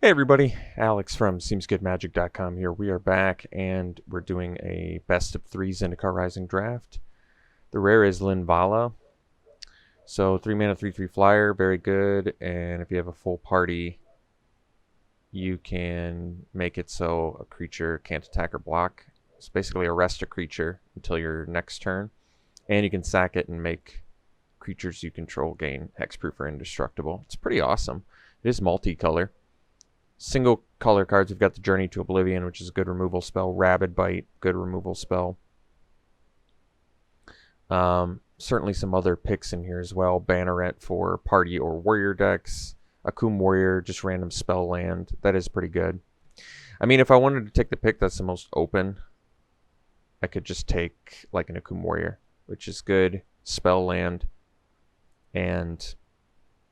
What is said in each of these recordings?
Hey everybody, Alex from SeemsGoodMagic.com here. We are back and we're doing a best of 3 Zendikar Rising draft. The rare is Linvala. So 3 mana 3/3 flyer, very good. And if you have a full party, you can make it so a creature can't attack or block. It's basically arrest a creature until your next turn. And you can sack it and make creatures you control gain hexproof or indestructible. It's pretty awesome. It is multicolor. Single color cards, we've got the Journey to Oblivion, which is a good removal spell. Rabid Bite, good removal spell. Certainly some other picks in here as well. Banneret for party or warrior decks. Akum Warrior, just random spell land. That is pretty good. I mean, if I wanted to take the pick that's the most open, I could just take like an Akum Warrior, which is good. Spell land. And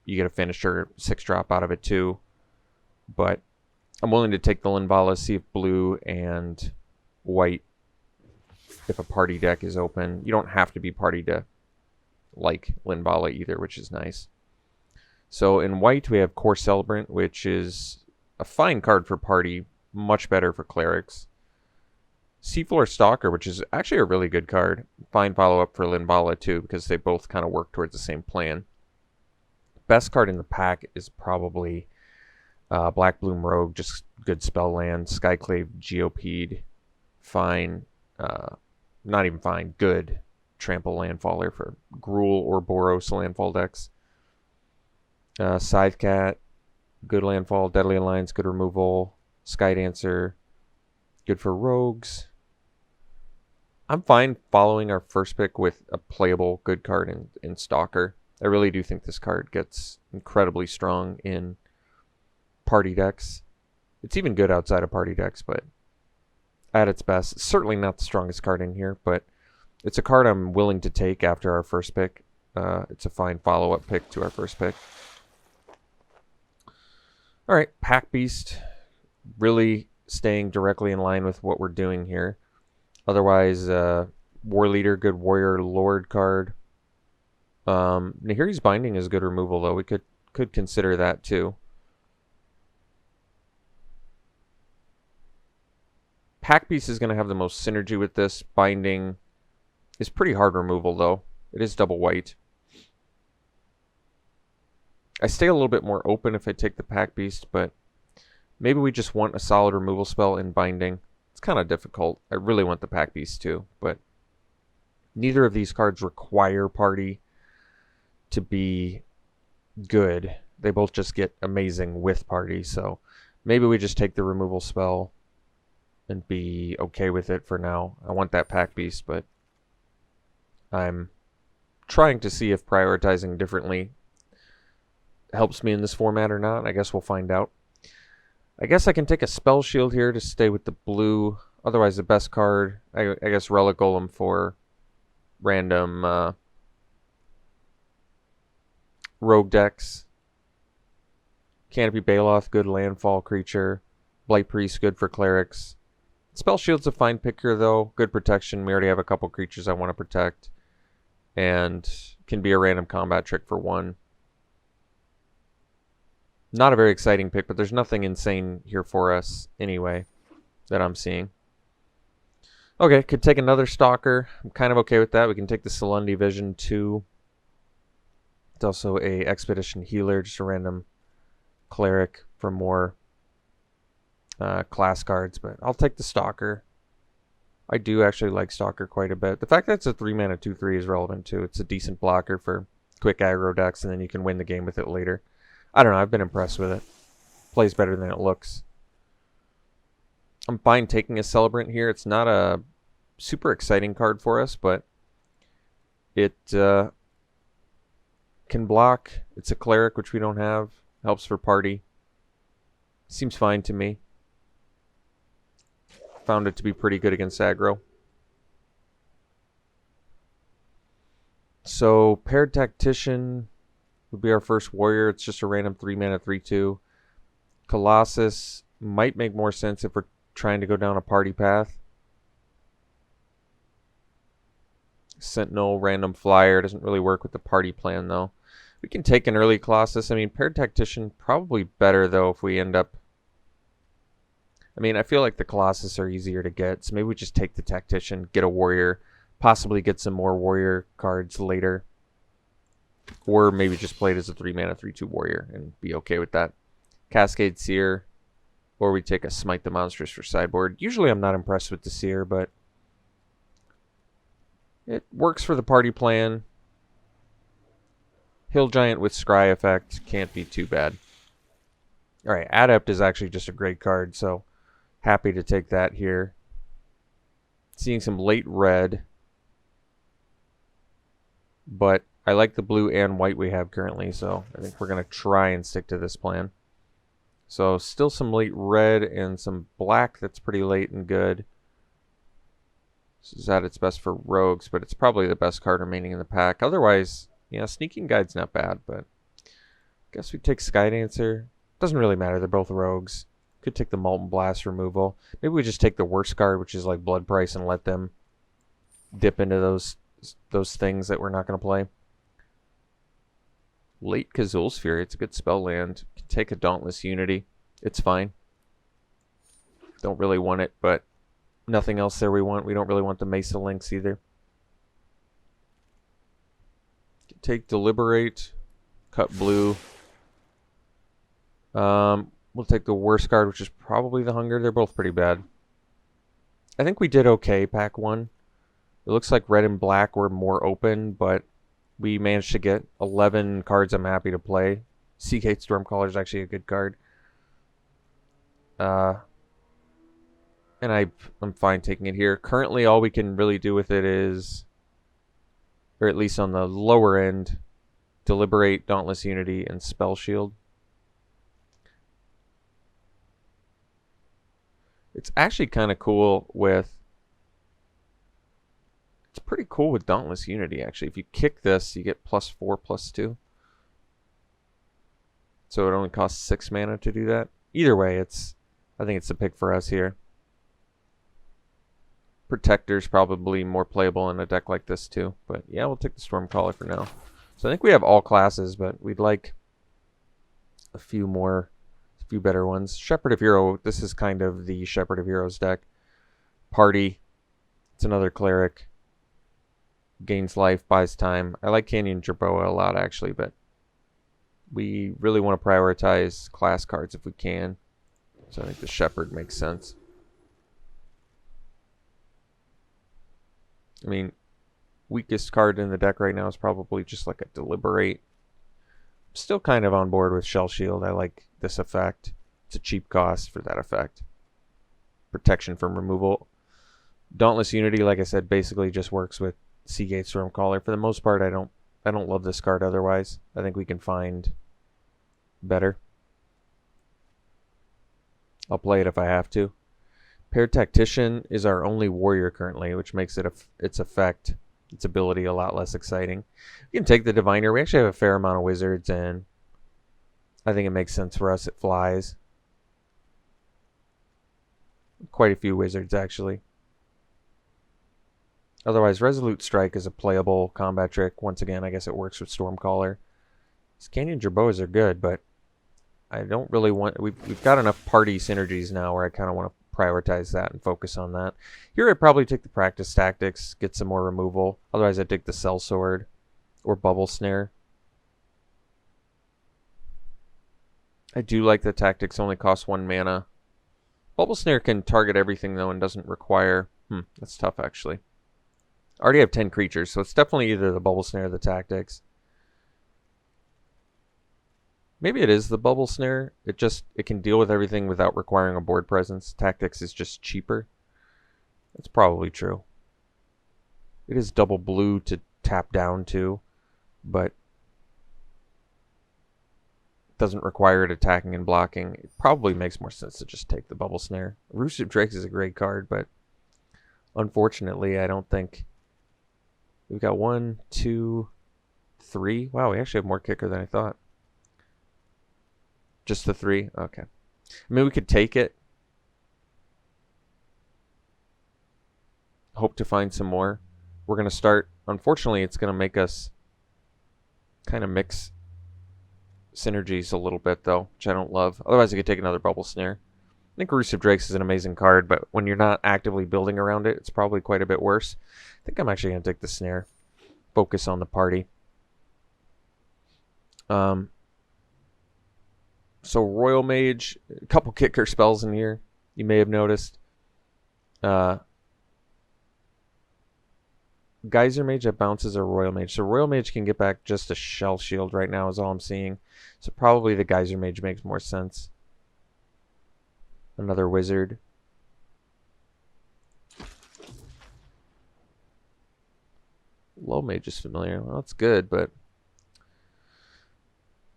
you get a finisher 6-drop out of it too. But I'm willing to take the Linvala, see if blue and white, if a party deck is open. You don't have to be party to like Linvala either, which is nice. So in white, we have Core Celebrant, which is a fine card for party, much better for clerics. Seafloor Stalker, which is actually a really good card. Fine follow-up for Linvala too, because they both kind of work towards the same plan. Best card in the pack is probably Black Bloom Rogue, just good spell land. Skyclave Geopede, fine, not even fine, good trample landfaller for Gruul or Boros landfall decks. Scythecat, good landfall. Deadly Alliance, good removal. Skydancer, good for rogues. I'm fine following our first pick with a playable good card in Stalker. I really do think this card gets incredibly strong in party decks. It's even good outside of party decks, but at its best, it's certainly not the strongest card in here, but it's a card I'm willing to take after our first pick. It's a fine follow-up pick to our first pick. Alright, Pack Beast, really staying directly in line with what we're doing here. Otherwise, War Leader, good Warrior Lord card. Nahiri's Binding is good removal, though. We could consider that too. Pack Beast is going to have the most synergy with this. Binding is pretty hard removal, though. It is double white. I stay a little bit more open if I take the Pack Beast, but maybe we just want a solid removal spell in Binding. It's kind of difficult. I really want the Pack Beast too, but neither of these cards require party to be good. They both just get amazing with party, so maybe we just take the removal spell and be okay with it for now. I want that Pack Beast, but I'm trying to see if prioritizing differently helps me in this format or not. I guess we'll find out. I guess I can take a Spell Shield here to stay with the blue. Otherwise, the best card, I guess Relic Golem for random rogue decks. Canopy Baloth, good landfall creature. Blight Priest, good for clerics. Spell Shield's a fine pick here, though. Good protection. We already have a couple creatures I want to protect. And can be a random combat trick for 1. Not a very exciting pick, but there's nothing insane here for us anyway that I'm seeing. Okay, could take another Stalker. I'm kind of okay with that. We can take the Solundi Vision too. It's also a Expedition Healer, just a random cleric for more class cards, but I'll take the Stalker. I do actually like Stalker quite a bit. The fact that it's a 3-mana 2/3 is relevant too. It's a decent blocker for quick aggro decks, and then you can win the game with it later. I don't know, I've been impressed with it. Plays better than it looks. I'm fine taking a Celebrant here. It's not a super exciting card for us, but it can block. It's a cleric, which we don't have. Helps for party. Seems fine to me. Found it to be pretty good against aggro. So, Paired Tactician would be our first warrior. It's just a random 3-mana 3/2. Colossus might make more sense if we're trying to go down a party path. Sentinel, random flyer. Doesn't really work with the party plan, though. We can take an early Colossus. I mean, Paired Tactician, probably better, though, if we end up I mean, I feel like the Colossus are easier to get, so maybe we just take the Tactician, get a Warrior, possibly get some more Warrior cards later. Or maybe just play it as a 3-mana 3/2 Warrior and be okay with that. Cascade Seer, or we take a Smite the Monstrous for sideboard. Usually I'm not impressed with the Seer, but it works for the party plan. Hill Giant with Scry effect can't be too bad. Alright, Adept is actually just a great card, so happy to take that here. Seeing some late red, but I like the blue and white we have currently, so I think we're going to try and stick to this plan. So still some late red and some black that's pretty late and good. This is at its best for rogues, but it's probably the best card remaining in the pack. Otherwise, yeah, Sneaking Guide's not bad, but I guess we take Skydancer. Doesn't really matter, they're both rogues. Could take the Molten Blast removal. Maybe we just take the worst card, which is like Blood Price, and let them dip into those things that we're not going to play. Late Kazul's Fury, it's a good spell land. Can take a Dauntless Unity. It's fine. Don't really want it, but nothing else there we want. We don't really want the Mesa Lynx either. Can take Deliberate, cut blue. We'll take the worst card, which is probably the Hunger. They're both pretty bad. I think we did okay, pack 1. It looks like red and black were more open, but we managed to get 11 cards I'm happy to play. Seagate Stormcaller is actually a good card. And I'm fine taking it here. Currently, all we can really do with it is, or at least on the lower end, Deliberate, Dauntless Unity, and Spell Shield. It's actually kind of cool with... It's pretty cool with Dauntless Unity, actually. If you kick this, you get +4/+2. So it only costs 6 mana to do that. Either way, I think it's the pick for us here. Protector's probably more playable in a deck like this too. But yeah, we'll take the Stormcaller for now. So I think we have all classes, but we'd like a few better ones. Shepherd of Hero, this is kind of the Shepherd of Heroes deck. Party, it's another cleric. Gains life, buys time. I like Canyon Jerboa a lot actually, but we really want to prioritize class cards if we can. So I think the Shepherd makes sense. I mean, weakest card in the deck right now is probably just like a Deliberate. I'm still kind of on board with Shell Shield. I like this effect. It's a cheap cost for that effect. Protection from removal. Dauntless Unity, like I said, basically just works with Seagate Stormcaller. For the most part, I don't love this card otherwise. I think we can find better. I'll play it if I have to. Paired Tactician is our only warrior currently, which makes it its effect, its ability, a lot less exciting. We can take the Diviner. We actually have a fair amount of wizards, and I think it makes sense for us. It flies. Quite a few wizards, actually. Otherwise, Resolute Strike is a playable combat trick. Once again, I guess it works with Stormcaller. These Canyon Jerboas are good, but I don't really want... We've got enough party synergies now where I kind of want to prioritize that and focus on that. Here I'd probably take the Practice Tactics, get some more removal. Otherwise I'd take the Sellsword or Bubble Snare. I do like the Tactics, only cost 1 mana. Bubble Snare can target everything though and doesn't require... that's tough actually. I already have 10 creatures, so it's definitely either the Bubble Snare or the Tactics. Maybe it is the Bubble Snare. It can deal with everything without requiring a board presence. Tactics is just cheaper. That's probably true. It is double blue to tap down too, but it doesn't require it attacking and blocking. It probably makes more sense to just take the Bubble Snare. Roost of Drakes is a great card, but unfortunately I don't think... We've got 1, 2, 3. Wow, we actually have more kicker than I thought. Just the 3? Okay. I mean, we could take it. Hope to find some more. We're going to start... Unfortunately, it's going to make us kind of mix synergies a little bit, though, which I don't love. Otherwise, I could take another Bubble Snare. I think Roost of Drakes is an amazing card, but when you're not actively building around it, it's probably quite a bit worse. I think I'm actually going to take the Snare. Focus on the party. So Royal Mage, a couple kicker spells in here, you may have noticed. Geyser Mage that bounces a Royal Mage. So Royal Mage can get back just a Shell Shield right now is all I'm seeing. So probably the Geyser Mage makes more sense. Another Wizard. Low Mage is familiar. Well, that's good, but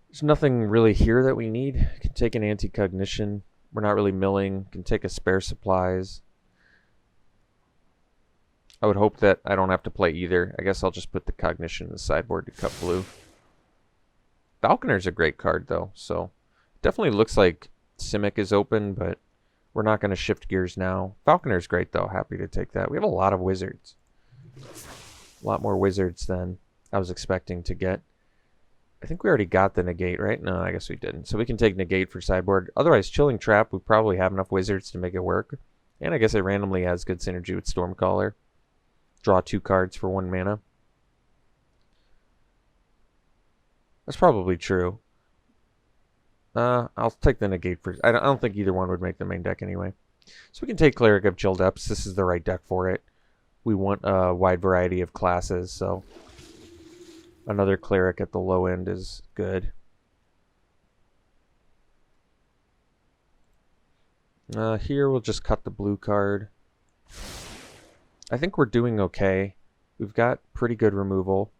there's nothing really here that we need. Can take an Anti-Cognition. We're not really milling. Can take a Spare Supplies. I would hope that I don't have to play either. I guess I'll just put the Cognition in the sideboard to cut blue. Falconer's a great card, though, so definitely looks like Simic is open, but we're not going to shift gears now. Falconer's great, though. Happy to take that. We have a lot of Wizards. A lot more Wizards than I was expecting to get. I think we already got the Negate, right? No, I guess we didn't. So we can take Negate for sideboard. Otherwise, Chilling Trap, we probably have enough Wizards to make it work. And I guess it randomly has good synergy with Stormcaller. Draw 2 cards for 1 mana. That's probably true. I'll take the Negate first. I don't think either one would make the main deck anyway. So we can take Cleric of Chill Depths. This is the right deck for it. We want a wide variety of classes, so another Cleric at the low end is good. Here we'll just cut the blue card. I think we're doing okay. We've got pretty good removal.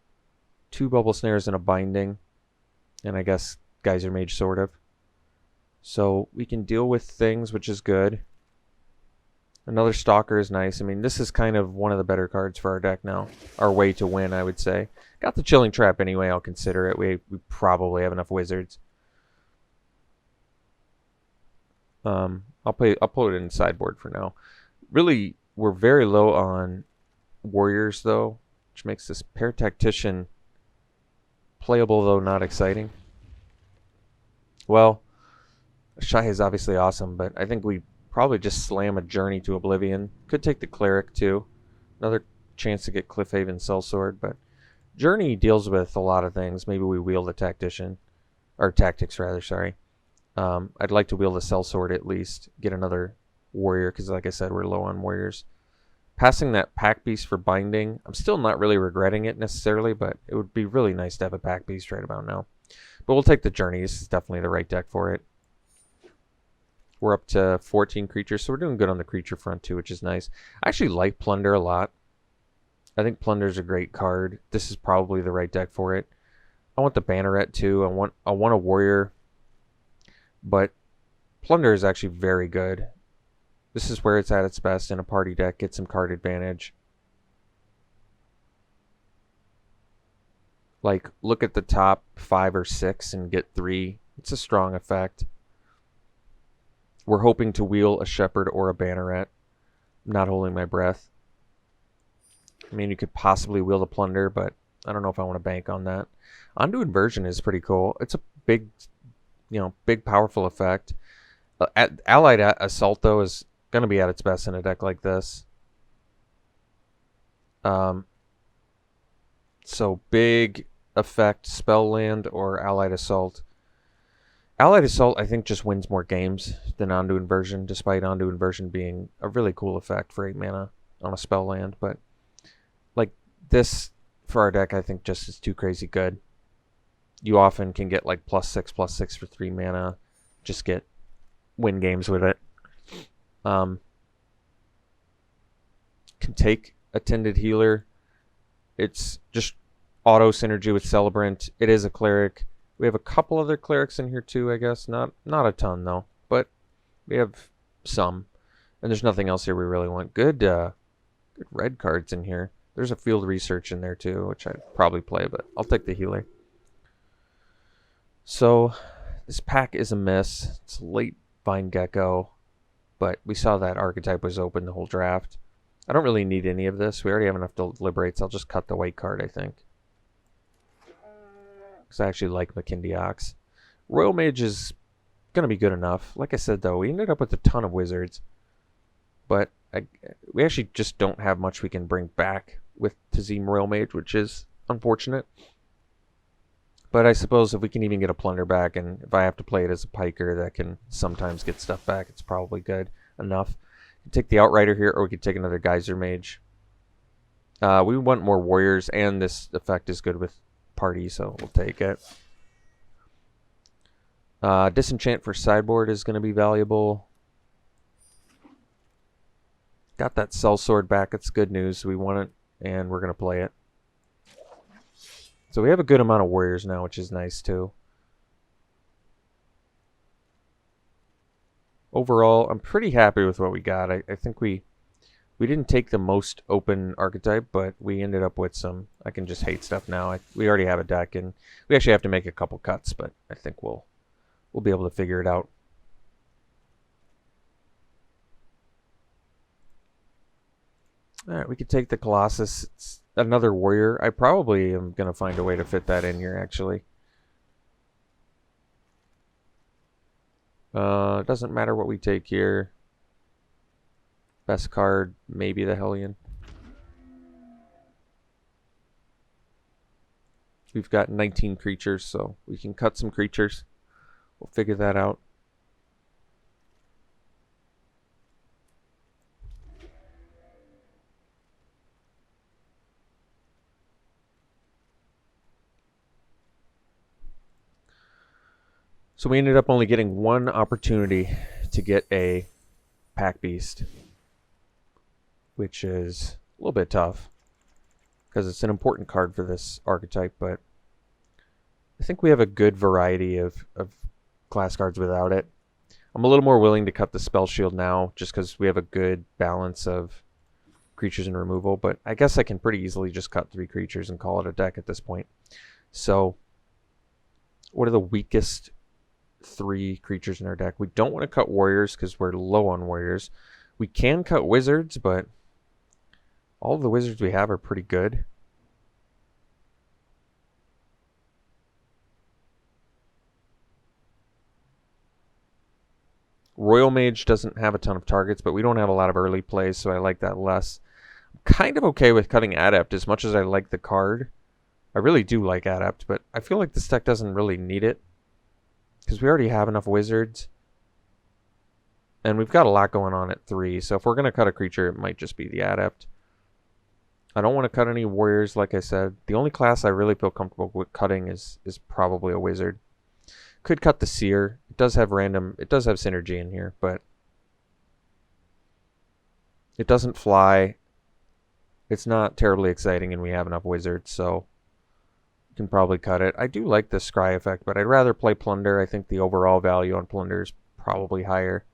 2 Bubble Snares and a Binding. And I guess Geyser Mage, sort of. So we can deal with things, which is good. Another Stalker is nice. I mean, this is kind of one of the better cards for our deck now. Our way to win, I would say. Got the Chilling Trap anyway, I'll consider it. We probably have enough Wizards. I'll put it in sideboard for now. Really, we're very low on Warriors, though, which makes this Pair Tactician playable, though not exciting. Well, Shy is obviously awesome, but I think we probably just slam a Journey to Oblivion. Could take the Cleric, too. Another chance to get Cliffhaven Sellsword, but Journey deals with a lot of things. Maybe we wheel the Tactician. Or Tactics, rather, sorry. I'd like to wheel the Sellsword at least. Get another Warrior, because like I said, we're low on Warriors. Passing that Pack Beast for Binding, I'm still not really regretting it necessarily, but it would be really nice to have a Pack Beast right about now. But we'll take the Journey. This is definitely the right deck for it. We're up to 14 creatures, so we're doing good on the creature front too, which is nice. I actually like Plunder a lot. I think Plunder's a great card. This is probably the right deck for it. I want the Banneret too. I want a Warrior, but Plunder is actually very good. This is where it's at its best in a party deck. Get some card advantage. Like, look at the top 5 or 6 and get 3. It's a strong effect. We're hoping to wheel a Shepherd or a Banneret. I'm not holding my breath. I mean, you could possibly wheel the Plunder, but I don't know if I want to bank on that. Onto Inversion is pretty cool. It's a big, big powerful effect. Allied Assault, though, is going to be at its best in a deck like this. So big effect, Spell Land or Allied Assault. Allied Assault, I think, just wins more games than Onto Inversion, despite Onto Inversion being a really cool effect for 8 mana on a Spell Land. But like this, for our deck, I think just is too crazy good. You often can get like +6/+6 for 3 mana. Just win games with it. Can take Attended Healer. It's just auto synergy with Celebrant. It is a Cleric. We have a couple other Clerics in here too, I guess. Not a ton, though. But we have some. And there's nothing else here we really want. Good red cards in here. There's a Field Research in there too, which I'd probably play, but I'll take the Healer. So, this pack is a miss. It's late Vine Gecko. But we saw that Archetype was open the whole draft. I don't really need any of this. We already have enough Deliberates. I'll just cut the white card, I think. Because I actually like Makindi Ox. Royal Mage is going to be good enough. Like I said, though, we ended up with a ton of wizards. But we actually just don't have much we can bring back with Tazeem Royal Mage, which is unfortunate. But I suppose if we can even get a plunder back, and if I have to play it as a piker that can sometimes get stuff back, it's probably good enough. We can take the Outrider here, or we could take another Geyser Mage. We want more warriors, and this effect is good with party, so we'll take it. Disenchant for sideboard is going to be valuable. Got that Sellsword back. It's good news. We want it, and we're going to play it. So we have a good amount of warriors now, which is nice too. Overall, I'm pretty happy with what we got. I think we didn't take the most open archetype, but we ended up with some. I can just hate stuff now. We already have a deck, and we actually have to make a couple cuts, but I think we'll be able to figure it out. All right, we could take the Colossus. It's another warrior. I probably am going to find a way to fit that in here, actually. It doesn't matter what we take here. Best card, maybe the Hellion. We've got 19 creatures, so we can cut some creatures. We'll figure that out. So we ended up only getting one opportunity to get a Pack Beast, which is a little bit tough because it's an important card for this archetype, but I think we have a good variety of class cards without it. I'm a little more willing to cut the Spell Shield now just because we have a good balance of creatures and removal, but I guess I can pretty easily just cut 3 creatures and call it a deck at this point. So what are the weakest 3 creatures in our deck? We don't want to cut warriors because we're low on warriors. We can cut wizards, but all of the wizards we have are pretty good. Royal Mage doesn't have a ton of targets, but we don't have a lot of early plays, so I like that less. I'm kind of okay with cutting Adept as much as I like the card. I really do like Adept, but I feel like this deck doesn't really need it because we already have enough wizards. And we've got a lot going on at 3, so if we're going to cut a creature, it might just be the Adept. I don't want to cut any warriors, like I said. The only class I really feel comfortable with cutting is probably a wizard. Could cut the Seer. It does have synergy in here, but it doesn't fly. It's not terribly exciting, and we have enough wizards, so you can probably cut it. I do like the Scry effect, but I'd rather play Plunder. I think the overall value on Plunder is probably higher.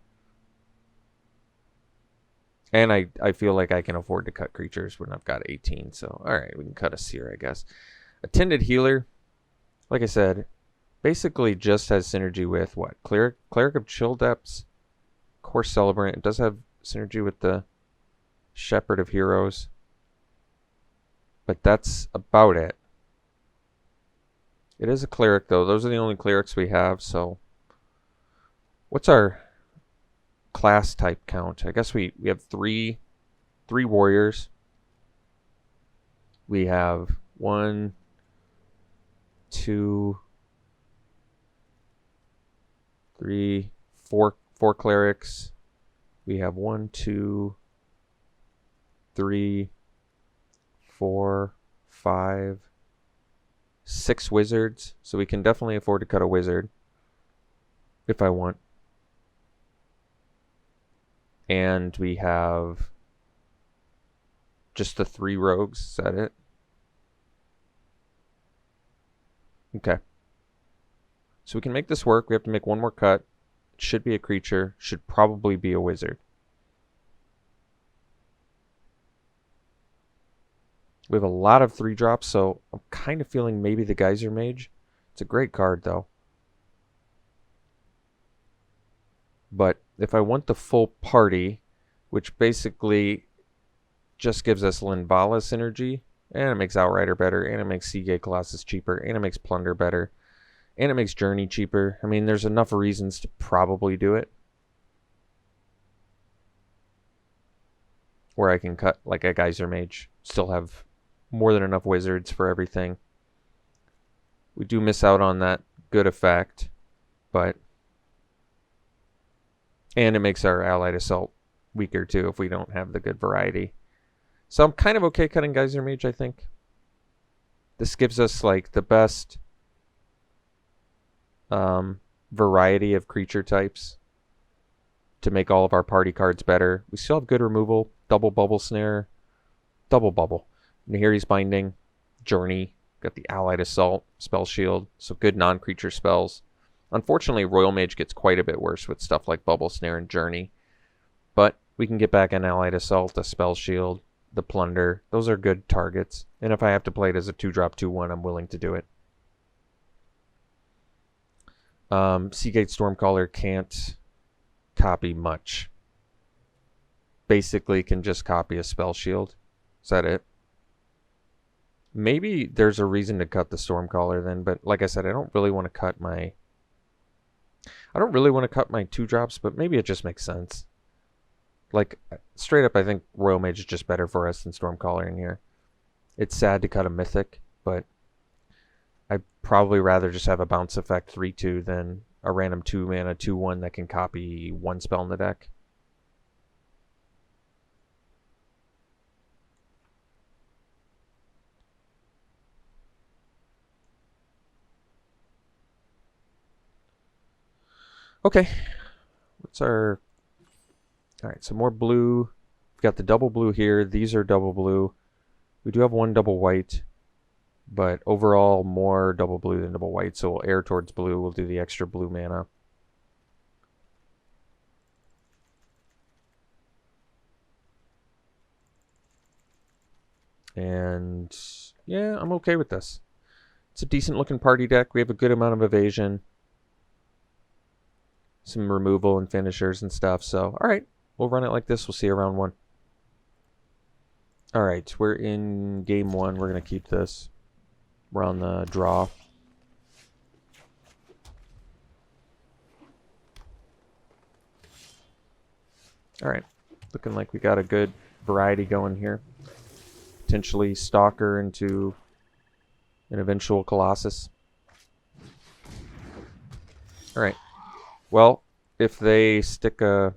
And I feel like I can afford to cut creatures when I've got 18. So, alright, we can cut a Seer, I guess. Attended Healer, like I said, basically just has synergy with what? Cleric of Chill Depths, Core Celebrant. It does have synergy with the Shepherd of Heroes. But that's about it. It is a Cleric, though. Those are the only Clerics we have, so what's our class type count? I guess we have three warriors. We have 1, 2, 3, 4 clerics. We have 1, 2, 3, 4, 5, 6 wizards. So we can definitely afford to cut a wizard if I want. And we have just the 3 rogues. Is that it? Okay. So we can make this work. We have to make one more cut. It should be a creature. Should probably be a wizard. We have a lot of 3-drops, so I'm kind of feeling maybe the Geyser Mage. It's a great card, though. But if I want the full party, which basically just gives us Linvala synergy, and it makes Outrider better, and it makes Seagate Colossus cheaper, and it makes Plunder better, And it makes Journey cheaper. I mean, there's enough reasons to probably do it. Where I can cut like a Geyser Mage. Still have more than enough wizards for everything. We do miss out on that good effect, but... And it makes our Allied Assault weaker too if we don't have the good variety. So I'm kind of okay cutting Geyser Mage, I think. This gives us like the best variety of creature types to make all of our party cards better. We still have good removal, double Bubble Snare, double Bubble, Nahiri's Binding, Journey, got the Allied Assault, Spell Shield, so good non-creature spells. Unfortunately, Royal Mage gets quite a bit worse with stuff like Bubble Snare and Journey, but we can get back an Allied Assault, a Spell Shield, the Plunder. Those are good targets, and if I have to play it as a 2-drop 2/1, I'm willing to do it. Seagate Stormcaller can't copy much. Basically can just copy a Spell Shield. Is that it? Maybe there's a reason to cut the Stormcaller then, but like I said, I don't really want to cut my 2-drops, but maybe it just makes sense. Like, straight up, I think Royal Mage is just better for us than Stormcaller in here. It's sad to cut a Mythic, but I'd probably rather just have a bounce effect 3/2 than a random 2-mana 2/1 that can copy one spell in the deck. Okay. What's our... Alright, so more blue. We've got the double blue here. These are double blue. We do have one double white, but overall more double blue than double white, so we'll err towards blue. We'll do the extra blue mana. And yeah, I'm okay with this. It's a decent looking party deck. We have a good amount of evasion, some removal and finishers and stuff. So, alright, we'll run it like this. We'll see you round 1. Alright, we're in game 1. We're going to keep this. We're on the draw. Alright, looking like we got a good variety going here. Potentially Stalker into an eventual Colossus. Alright. Well, if they stick a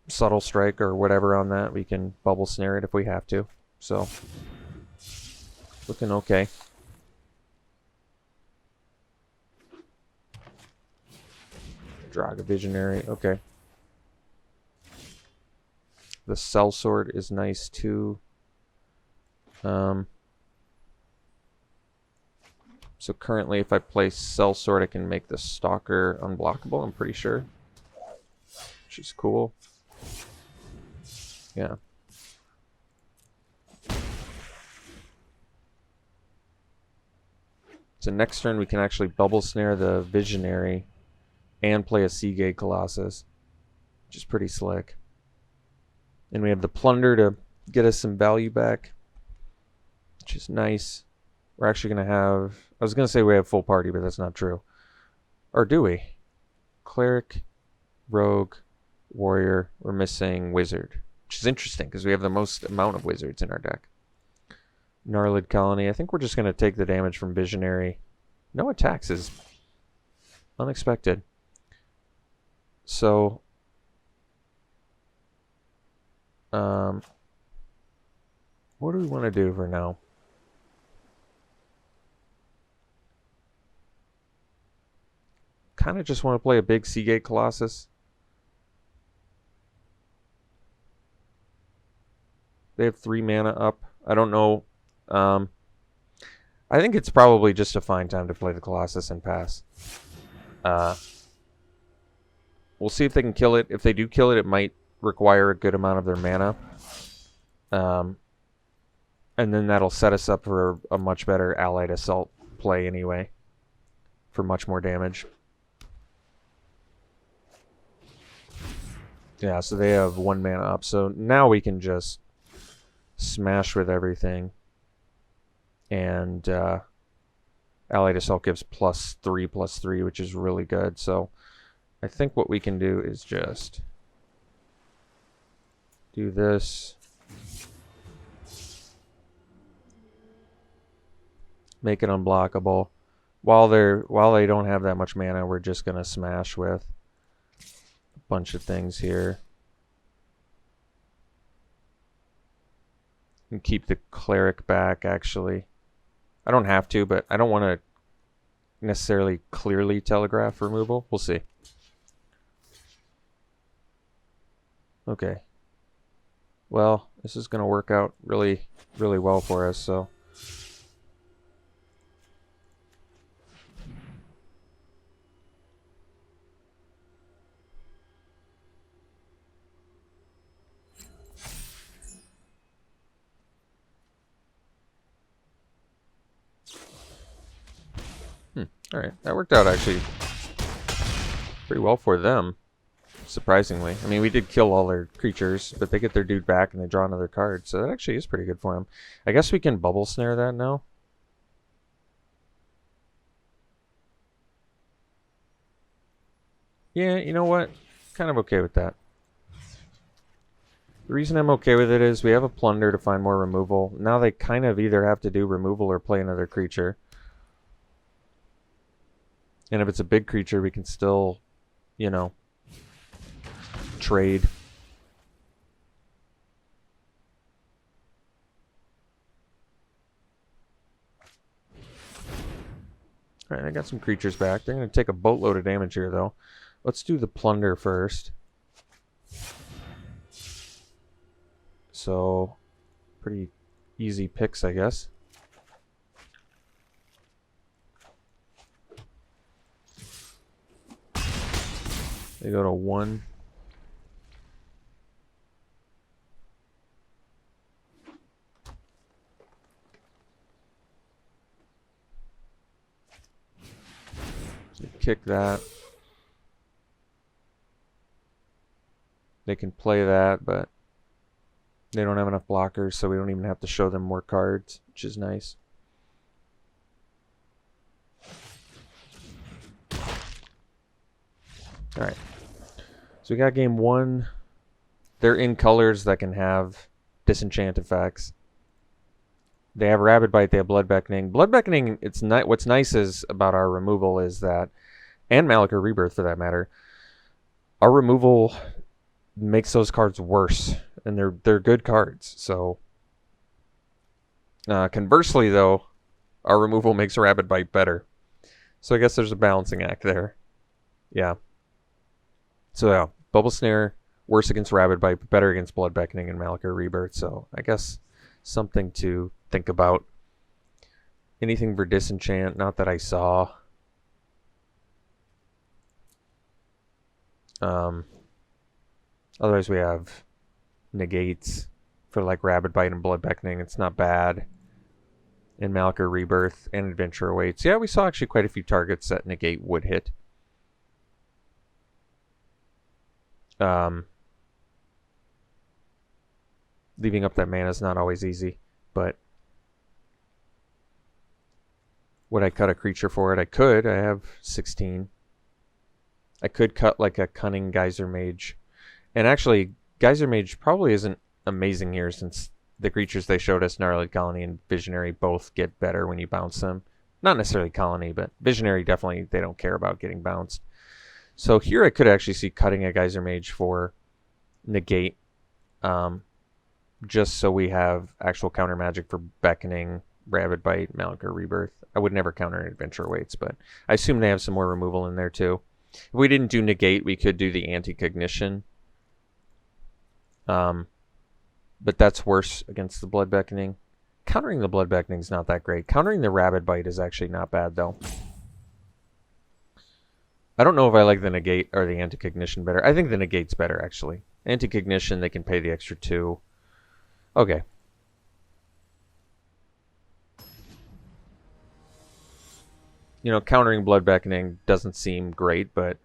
Subtle Strike or whatever on that, we can Bubble Snare it if we have to. So, looking okay. Draga Visionary, okay. The Sellsword is nice too. So currently if I play Sellsword, I can make the Stalker unblockable, I'm pretty sure. Which is cool. Yeah. So next turn we can actually Bubble Snare the Visionary and play a Seagate Colossus, which is pretty slick. And we have the Plunder to get us some value back, which is nice. We're actually going to have... I was going to say we have full party, but that's not true. Or do we? Cleric, Rogue, Warrior. We're missing Wizard, which is interesting because we have the most amount of Wizards in our deck. Gnarlid Colony. I think we're just going to take the damage from Visionary. No attacks is unexpected. So... what do we want to do for now? Kind of just want to play a big Seagate Colossus. They have 3 mana up. I don't know. I think it's probably just a fine time to play the Colossus and pass. We'll see if they can kill it. If they do kill it, it might require a good amount of their mana. And then that'll set us up for a much better Allied Assault play anyway. For much more damage. Yeah, so they have 1 mana up. So now we can just smash with everything. And I Allied Assault gives +3/+3, which is really good. So I think what we can do is just do this. Make it unblockable. While they don't have that much mana, we're just gonna smash with a bunch of things here. And keep the cleric back, actually. I don't have to, but I don't want to necessarily clearly telegraph removal. We'll see. Okay. Well, this is going to work out really, really well for us, so. Alright, that worked out actually pretty well for them, surprisingly. I mean, we did kill all their creatures, but they get their dude back and they draw another card, so that actually is pretty good for them. I guess we can bubble snare that now. Yeah, you know what? Kind of okay with that. The reason I'm okay with it is we have a plunder to find more removal. Now they kind of either have to do removal or play another creature. And if it's a big creature, we can still, you know, trade. Alright, I got some creatures back. They're going to take a boatload of damage here, though. Let's do the plunder first. So, pretty easy picks, I guess. They go to 1. Kick that. They can play that, but they don't have enough blockers, so we don't even have to show them more cards, which is nice. Alright. So we got game 1. They're in colors that can have disenchant effects. They have Rabid Bite, they have Blood Beckoning. Blood Beckoning, what's nice is about our removal is that, and Malakir Rebirth for that matter, our removal makes those cards worse, and they're good cards. So conversely, though, our removal makes Rabid Bite better. So I guess there's a balancing act there. Yeah. So yeah, Bubble Snare, worse against Rabid Bite, but better against Blood Beckoning and Malakir Rebirth. So I guess something to think about. Anything for disenchant, not that I saw. Otherwise we have negates for like Rabid Bite and Blood Beckoning. It's not bad. And Malakir Rebirth and Adventure Awaits. Yeah, we saw actually quite a few targets that negate would hit. Leaving up that mana is not always easy, but would I cut a creature for it? I could. I have 16. I could cut like a Cunning Geyser Mage. And actually, Geyser Mage probably isn't amazing here since the creatures they showed us, Gnarled Colony and Visionary, both get better when you bounce them. Not necessarily Colony, but Visionary definitely, they don't care about getting bounced. So here I could actually see cutting a Geyser Mage for negate, just so we have actual counter magic for Beckoning, Rabid Bite, Malakir Rebirth. I would never counter Adventure Awaits, but I assume they have some more removal in there too. If we didn't do negate, we could do the Anti-Cognition. But that's worse against the Blood Beckoning. Countering the Blood Beckoning is not that great. Countering the Rabid Bite is actually not bad though. I don't know if I like the negate or the Anti-Cognition better. I think the negate's better, actually. Anti-Cognition, they can pay the extra 2. Okay. You know, countering Blood Beckoning doesn't seem great, but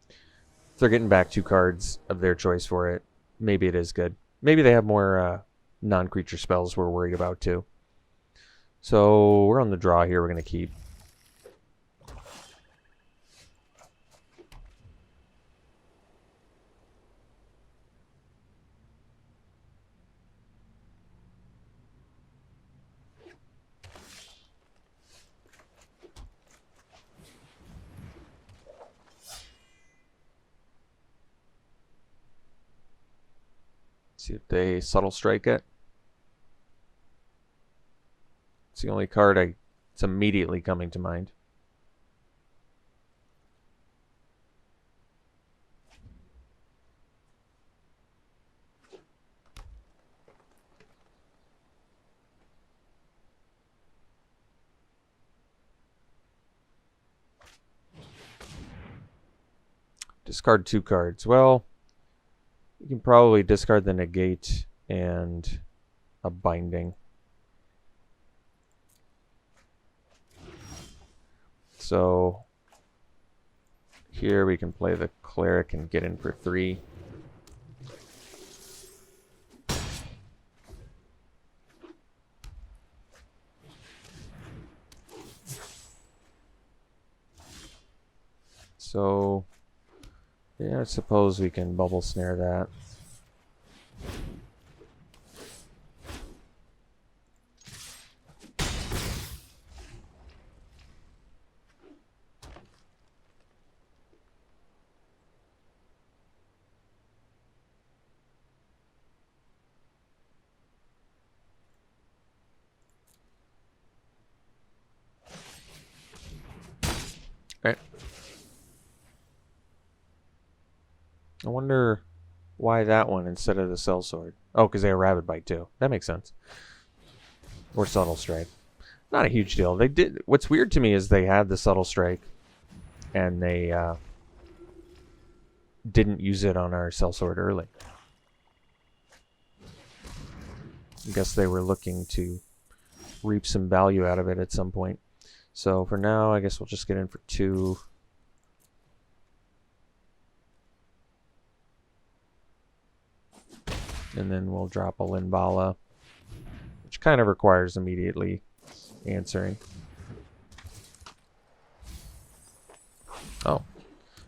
if they're getting back 2 cards of their choice for it, maybe it is good. Maybe they have more non-creature spells we're worried about, too. So, we're on the draw here. We're going to keep. See if they subtle strike it. It's the only card it's immediately coming to mind. Discard 2 cards. Well, you can probably discard the negate and a binding. So here we can play the cleric and get in for 3. So yeah, I suppose we can bubble snare that. Right. I wonder why that one instead of the sellsword. Oh, because they have rabid bite too. That makes sense. Or subtle strike. Not a huge deal. They did. What's weird to me is they had the subtle strike, and they didn't use it on our sellsword early. I guess they were looking to reap some value out of it at some point. So for now, I guess we'll just get in for 2. And then we'll drop a Linvala, which kind of requires immediately answering. Oh.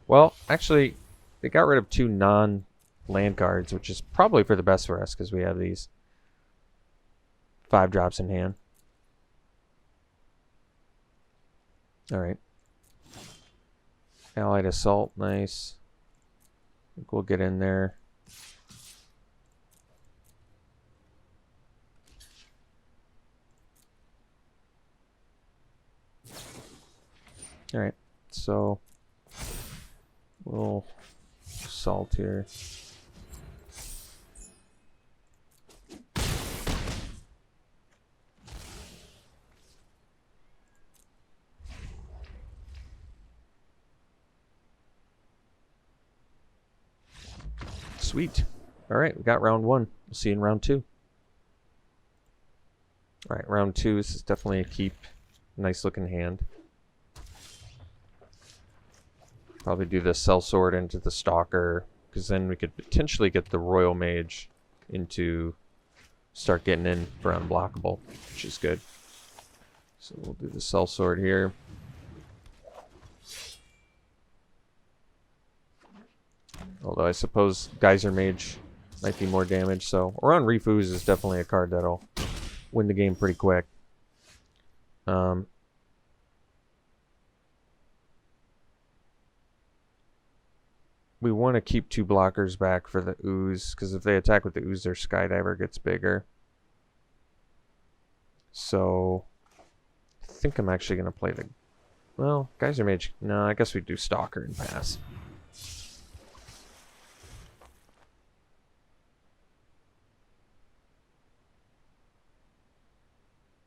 Well, actually, they got rid of 2 non-land cards, which is probably for the best for us because we have these 5 drops in hand. Alright. Allied Assault, nice. I think we'll get in there. Alright, so we'll salt here. Sweet. Alright, we got round 1. We'll see you in round 2. Alright, round 2. This is definitely a keep. Nice looking hand. Probably do the sellsword into the stalker, because then we could potentially get the royal mage into start getting in for unblockable, which is good. So we'll do the sellsword here. Although I suppose Geyser Mage might be more damage, so Oran Refuse is definitely a card that'll win the game pretty quick. We want to keep 2 blockers back for the ooze, because if they attack with the ooze, their skydiver gets bigger. So I think I'm actually going to play the... Well, Geyser Mage... No, I guess we do Stalker and pass.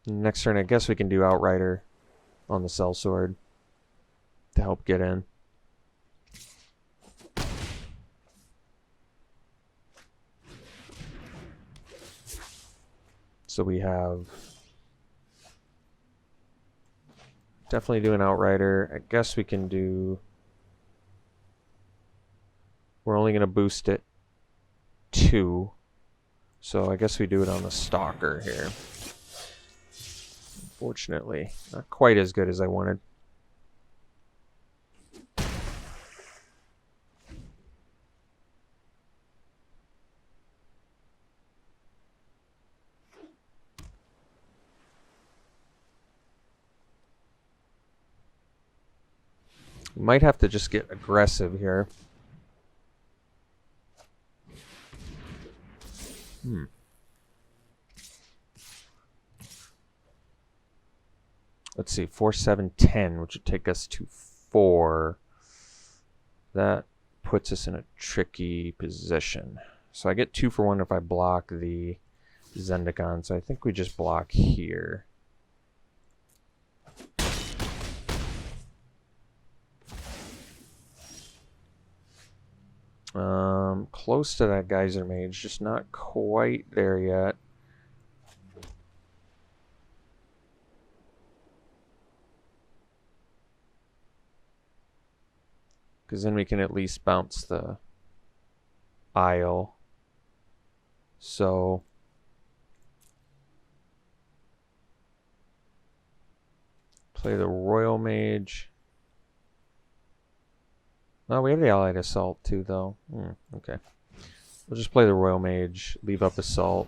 Next turn, I guess we can do Outrider on the sellsword to help get in. So we have... Definitely do an Outrider. I guess we can do... We're only going to boost it 2. So I guess we do it on the Stalker here. Unfortunately, not quite as good as I wanted. Might have to just get aggressive here. Let's see, 4, 7, 10, which would take us to 4. That puts us in a tricky position. So I get 2 for 1 if I block the Zendikar, so I think we just block here. Close to that Geyser Mage, just not quite there yet. Because then we can at least bounce the Isle. So play the Royal Mage. Oh, we have the Allied Assault too, though. Okay. We'll just play the Royal Mage, leave up Assault.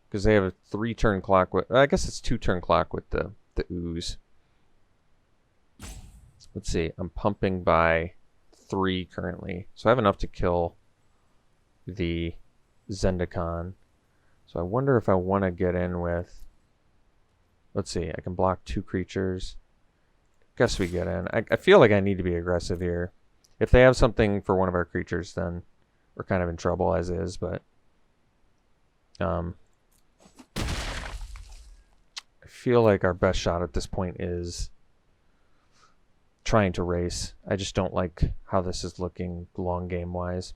Because they have a 3-turn clock with... I guess it's 2-turn clock with the Ooze. Let's see. I'm pumping by 3 currently. So I have enough to kill the Zendikar. So I wonder if I want to get in with... Let's see. I can block 2 creatures. Guess we get in. I feel like I need to be aggressive here. If they have something for one of our creatures, then we're kind of in trouble as is, but I feel like our best shot at this point is trying to race. I just don't like how this is looking long game wise.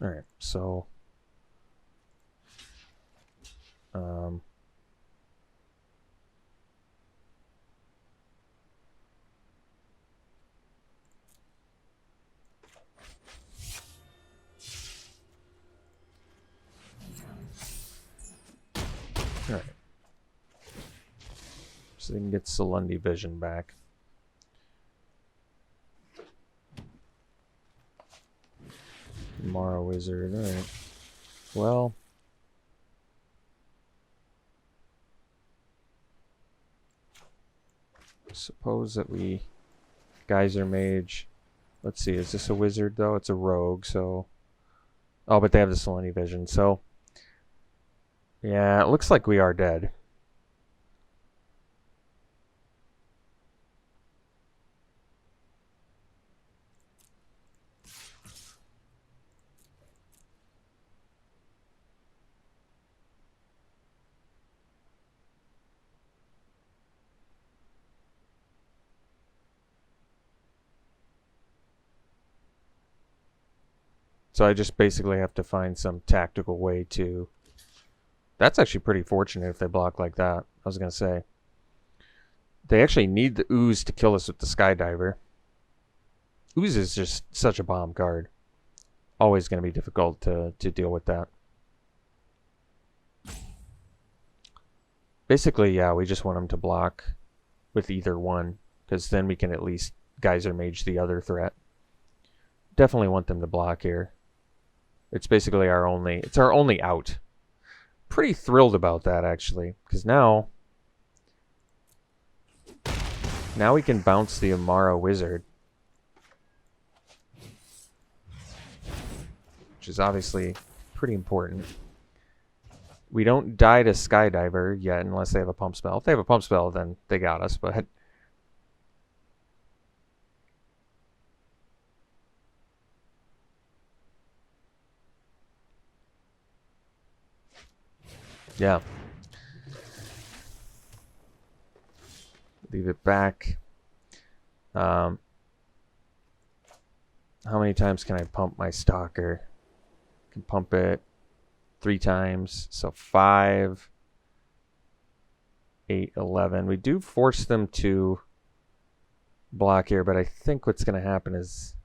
All right, so all right. So they can get Selendi Vision back. Mara Wizard, alright. Well, suppose that we Geyser Mage. Let's see, is this a wizard though? It's a rogue, so... Oh, but they have the Selendi Vision, so... Yeah, it looks like we are dead. So I just basically have to find some tactical way to... That's actually pretty fortunate if they block like that. I was going to say. They actually need the Ooze to kill us with the Skydiver. Ooze is just such a bomb card. Always going to be difficult to deal with that. Basically, yeah, we just want them to block with either one, because then we can at least Geyser Mage the other threat. Definitely want them to block here. It's basically our only out. Pretty thrilled about that, actually, because now we can bounce the Amara Wizard, which is obviously pretty important. We don't die to Skydiver yet unless they have a pump spell. If they have a pump spell, then they got us, but... Yeah. Leave it back. How many times can I pump my Stalker? I can pump it 3 times. So 5, 8, 11. We do force them to block here, but I think what's going to happen is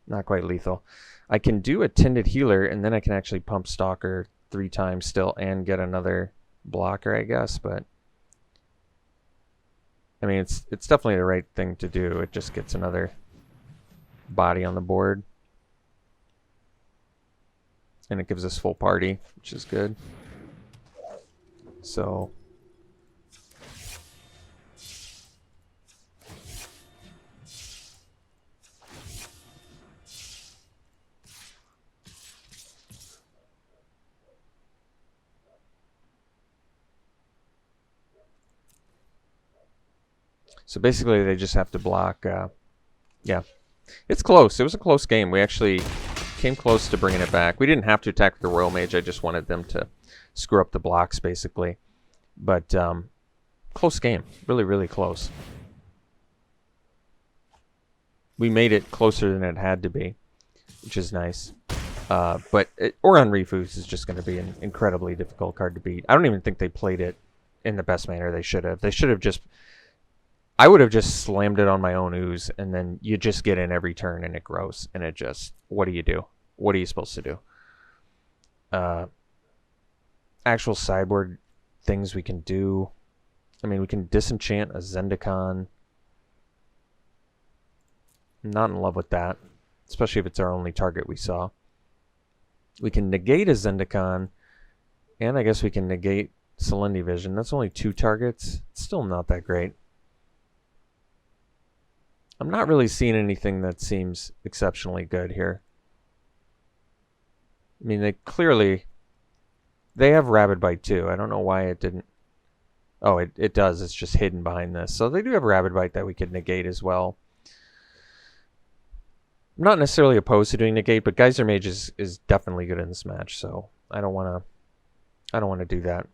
not quite lethal. I can do a Tended Healer, and then I can actually pump Stalker 3 times still and get another blocker, I guess, but I mean it's definitely the right thing to do. It just gets another body on the board. And it gives us full party, which is good. So So basically, they just have to block. Yeah, it's close. It was a close game. We actually came close to bringing it back. We didn't have to attack the Royal Mage. I just wanted them to screw up the blocks, basically. But close game. Really, really close. We made it closer than it had to be, which is nice. But Oron Refuse is just going to be an incredibly difficult card to beat. I don't even think they played it in the best manner they should have. They should have just... I would have just slammed it on my own ooze, and then you just get in every turn, and it grows. And it just... What do you do? What are you supposed to do? Actual sideboard things we can do. I mean, we can disenchant a Zendikar. I'm not in love with that, especially if it's our only target we saw. We can negate a Zendikar, and I guess we can negate Solemnity Vision. That's only 2 targets. It's still not that great. I'm not really seeing anything that seems exceptionally good here. I mean, they have Rabid Bite too. I don't know why it didn't. Oh, it does. It's just hidden behind this. So they do have Rabid Bite that we could negate as well. I'm not necessarily opposed to doing negate, but Geyser Mage is definitely good in this match, so I don't want to do that.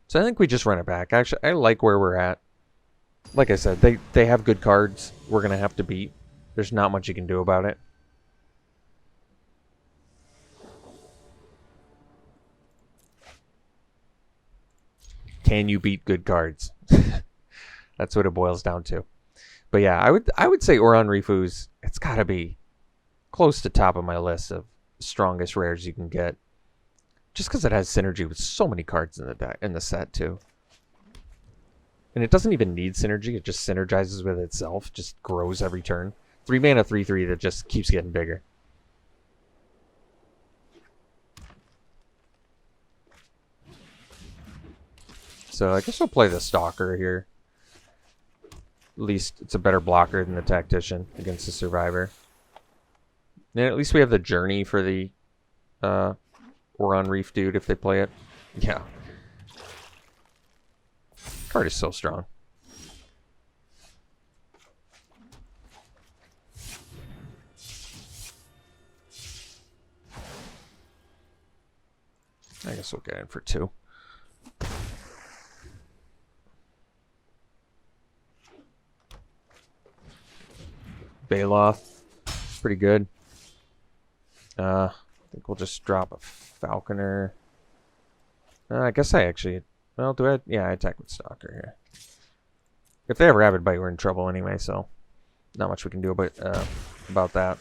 So I think we just run it back. Actually, I like where we're at. Like I said, they have good cards we're going to have to beat. There's not much you can do about it. Can you beat good cards? That's what it boils down to. But yeah, I would say Oron Refuse, it's got to be close to top of my list of strongest rares you can get. Just because it has synergy with so many cards in the set too. And it doesn't even need synergy. It just synergizes with itself. Just grows every turn. 3 mana, 3/3 that just keeps getting bigger. So I guess we'll play the Stalker here. At least it's a better blocker than the Tactician against the Survivor. And at least we have the Journey for the Oron Reef dude if they play it. Yeah. Card is so strong. I guess we'll get in for 2. Baloth, pretty good. I think we'll just drop a Falconer. I guess I actually... Well, do I... Yeah, I attack with Stalker here. If they have Rabid Bite, we're in trouble anyway, so... Not much we can do about that.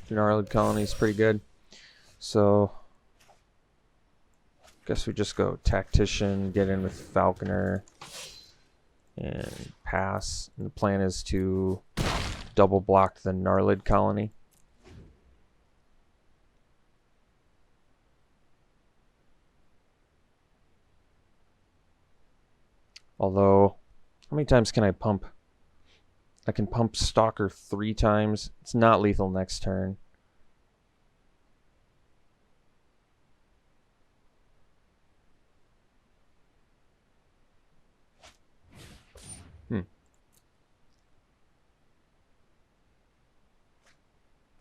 Gnarled Colony is pretty good. So, guess we just go Tactician, get in with Falconer, and pass. And the plan is to double block the Gnarled Colony. Although, how many times can I pump? I can pump Stalker 3 times. It's not lethal next turn.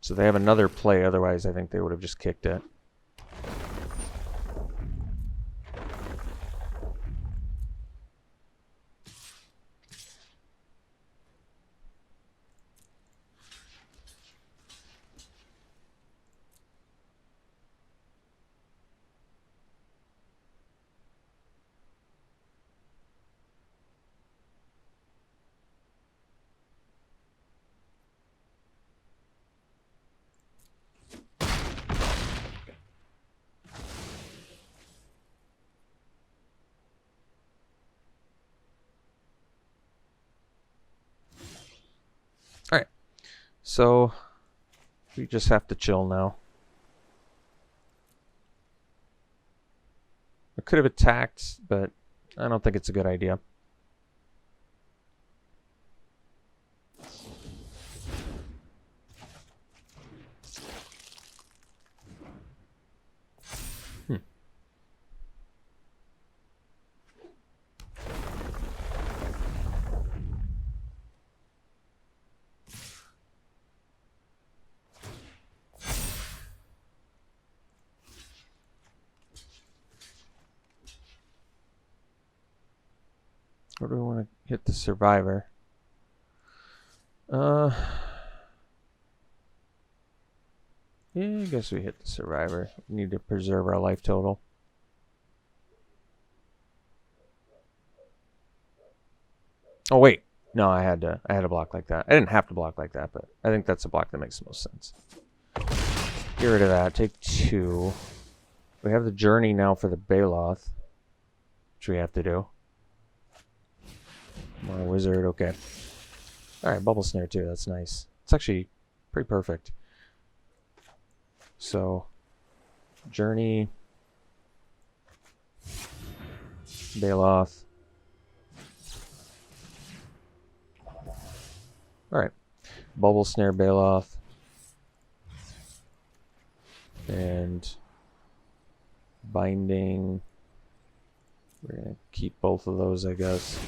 So they have another play, otherwise I think they would have just kicked it. Alright, so we just have to chill now. Could have attacked, but I don't think it's a good idea. Or do we want to hit the survivor? Yeah, I guess we hit the survivor. We need to preserve our life total. Oh wait, no, I had to block like that. I didn't have to block like that, but I think that's a block that makes the most sense. Get rid of that. Take 2. We have the journey now for the Baloth, which we have to do. More wizard, okay. Alright, bubble snare too, that's nice. It's actually pretty perfect. So, journey, Baloth. Alright, bubble snare Baloth. And binding. We're going to keep both of those, I guess.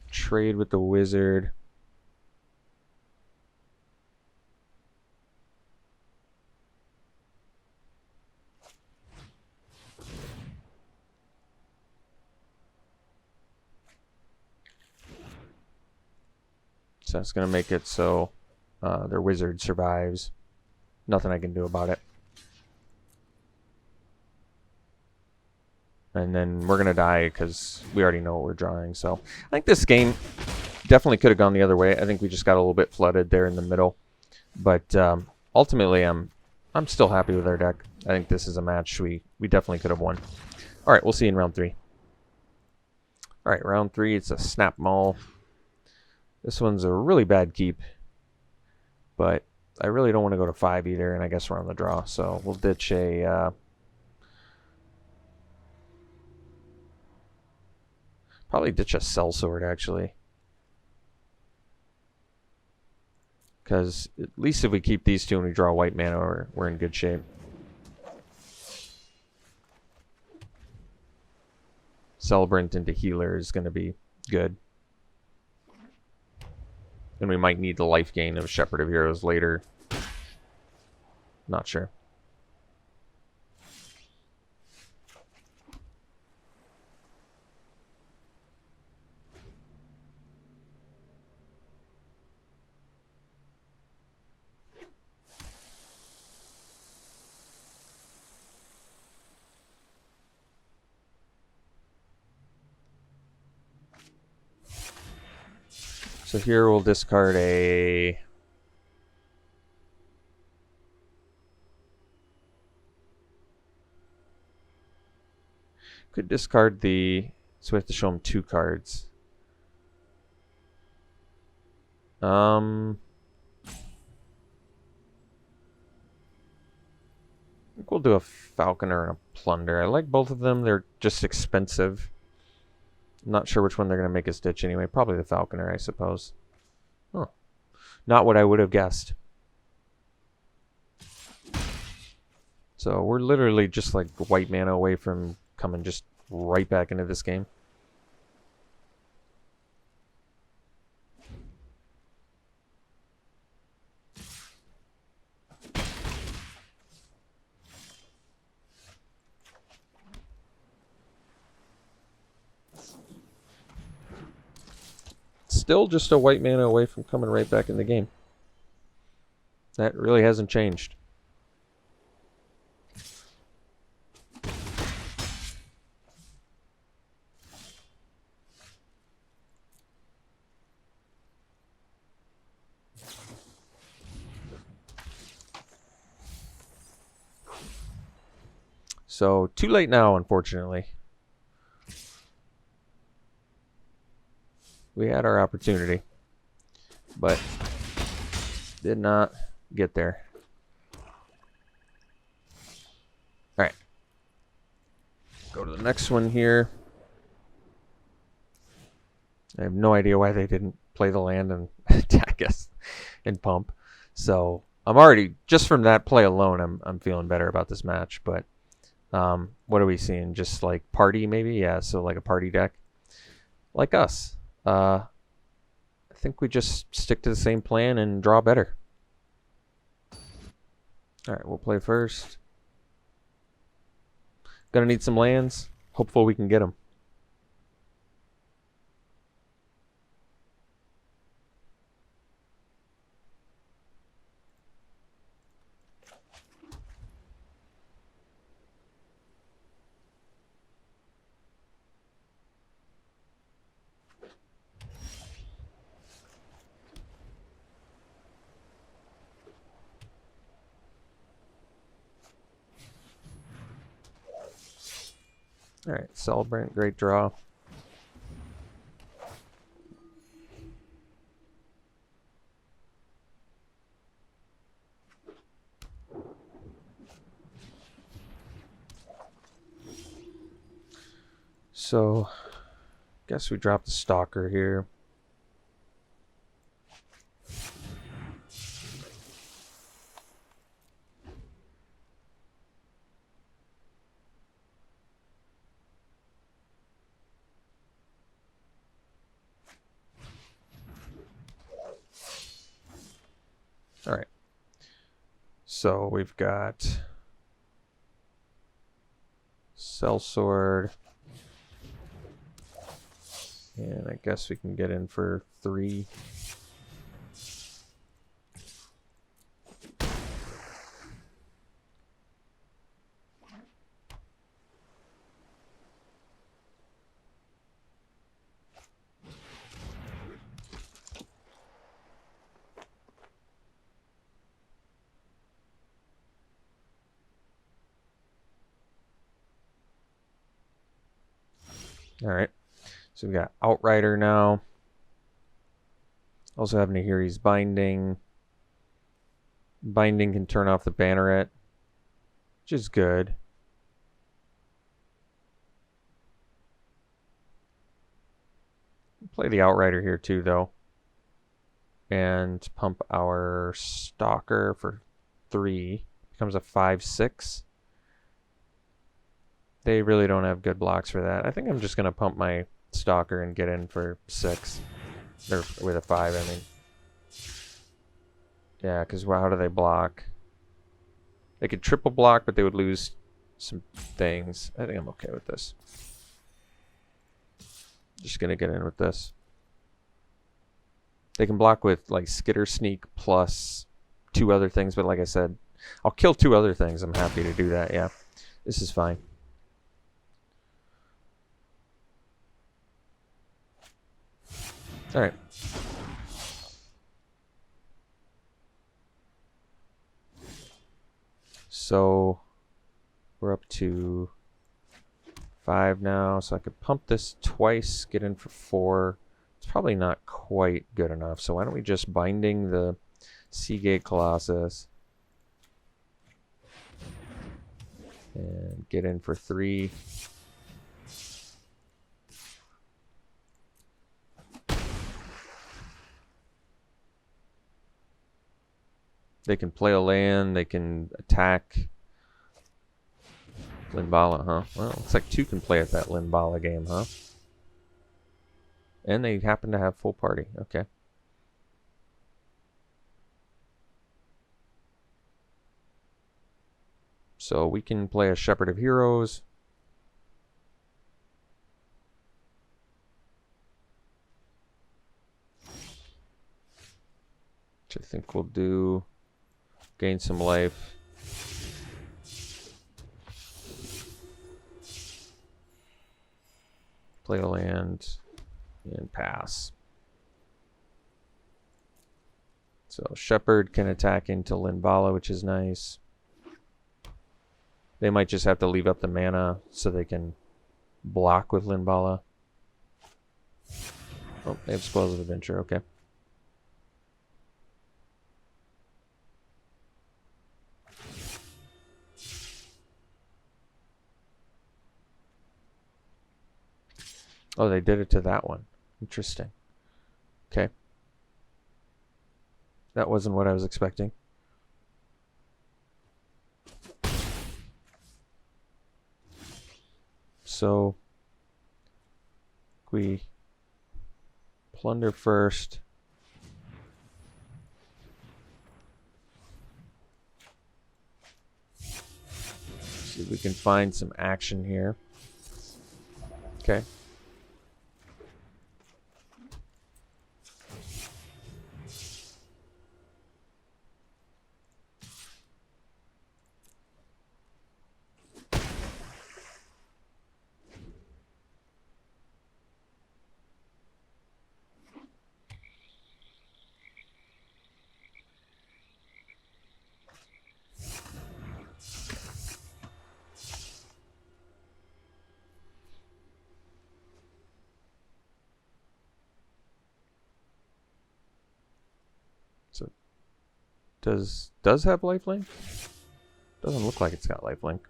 Trade with the wizard. So it's going to make it so their wizard survives. Nothing I can do about it. And then we're going to die because we already know what we're drawing. So I think this game definitely could have gone the other way. I think we just got a little bit flooded there in the middle. But ultimately, I'm still happy with our deck. I think this is a match we definitely could have won. All right, we'll see you in round 3. All right, round 3, it's a Snap Maul. This one's a really bad keep. But I really don't want to go to 5 either, and I guess we're on the draw. So we'll ditch a... probably ditch a Sellsword, actually. Because at least if we keep these 2 and we draw white mana, we're in good shape. Celebrant into Healer is going to be good. And we might need the life gain of Shepherd of Heroes later. Not sure. So here we'll discard a... Could discard the... So we have to show him 2 cards. I think we'll do a Falconer and a Plunder. I like both of them. They're just expensive. I'm not sure which one they're going to make us ditch anyway. Probably the Falconer, I suppose. Oh. Not what I would have guessed. So we're literally just like white mana away from coming just right back into this game. Still just a white mana away from coming right back in the game. That really hasn't changed. So, too late now, unfortunately. We had our opportunity, but did not get there. Go to the next one here. I have no idea why they didn't play the land and attack us and pump. So I'm already, just from that play alone, I'm feeling better about this match. But what are we seeing? Just like party maybe? Yeah, so like a party deck. Like us. I think we just stick to the same plan and draw better. Alright, we'll play first. Gonna need some lands. Hopefully we can get them. Alright, Celebrant, great draw. So, guess we drop the Stalker here. Alright. So we've got Sellsword. And I guess we can get in for 3. Alright. So we got Outrider now. Also have Nahiri's Binding. Binding can turn off the Banneret, which is good. Play the Outrider here too, though. And pump our Stalker for 3. Becomes a 5/6. They really don't have good blocks for that. I think I'm just going to pump my Stalker and get in for 6. Or with a 5, I mean. Yeah, because how do they block? They could triple block, but they would lose some things. I think I'm okay with this. Just going to get in with this. They can block with like Skitter Sneak plus 2 other things, but like I said, I'll kill 2 other things. I'm happy to do that, yeah. This is fine. Alright. So we're up to 5 now, so I could pump this twice, get in for 4. It's probably not quite good enough, so why don't we just Binding the Seagate Colossus and get in for 3. They can play a land, they can attack Linbala, huh? Well, looks like 2 can play at that Linbala game, huh? And they happen to have full party. Okay. So we can play a Shepherd of Heroes. Which I think we'll do. Gain some life. Play a land. And pass. So Shepherd can attack into Linbala, which is nice. They might just have to leave up the mana so they can block with Linbala. Oh, they have Spoils of Adventure, okay. Oh, they did it to that one. Interesting. Okay. That wasn't what I was expecting. So we plunder first. See if we can find some action here. Okay. So does have lifelink? Doesn't look like it's got lifelink.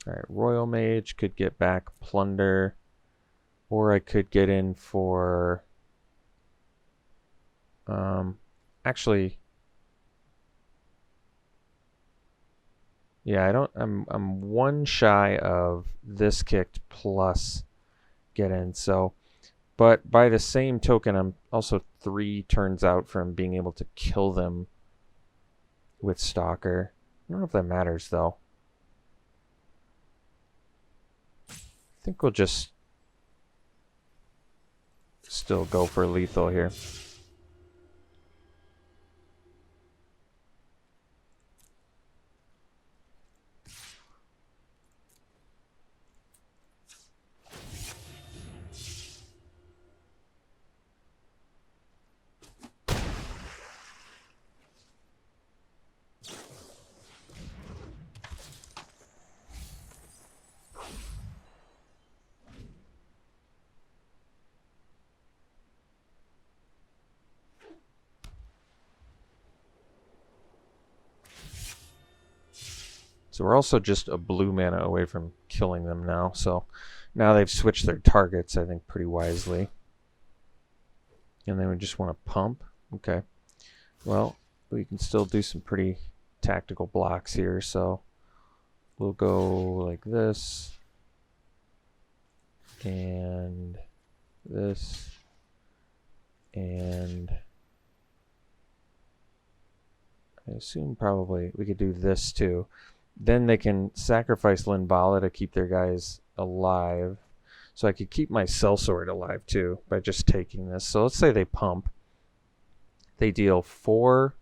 Alright, Royal Mage could get back Plunder. Or I could get in for actually, yeah, I'm one shy of this kicked plus get in, so but by the same token I'm also 3 turns out from being able to kill them with Stalker. I don't know if that matters though. I think we'll just still go for lethal here. So we're also just a blue mana away from killing them now. So now they've switched their targets, I think, pretty wisely. And then we just want to pump. Okay. Well, we can still do some pretty tactical blocks here. So we'll go like this. And this. And I assume probably we could do this too. Then they can sacrifice Linbala to keep their guys alive. So I could keep my sellsword alive too by just taking this. So let's say they pump. They deal 4.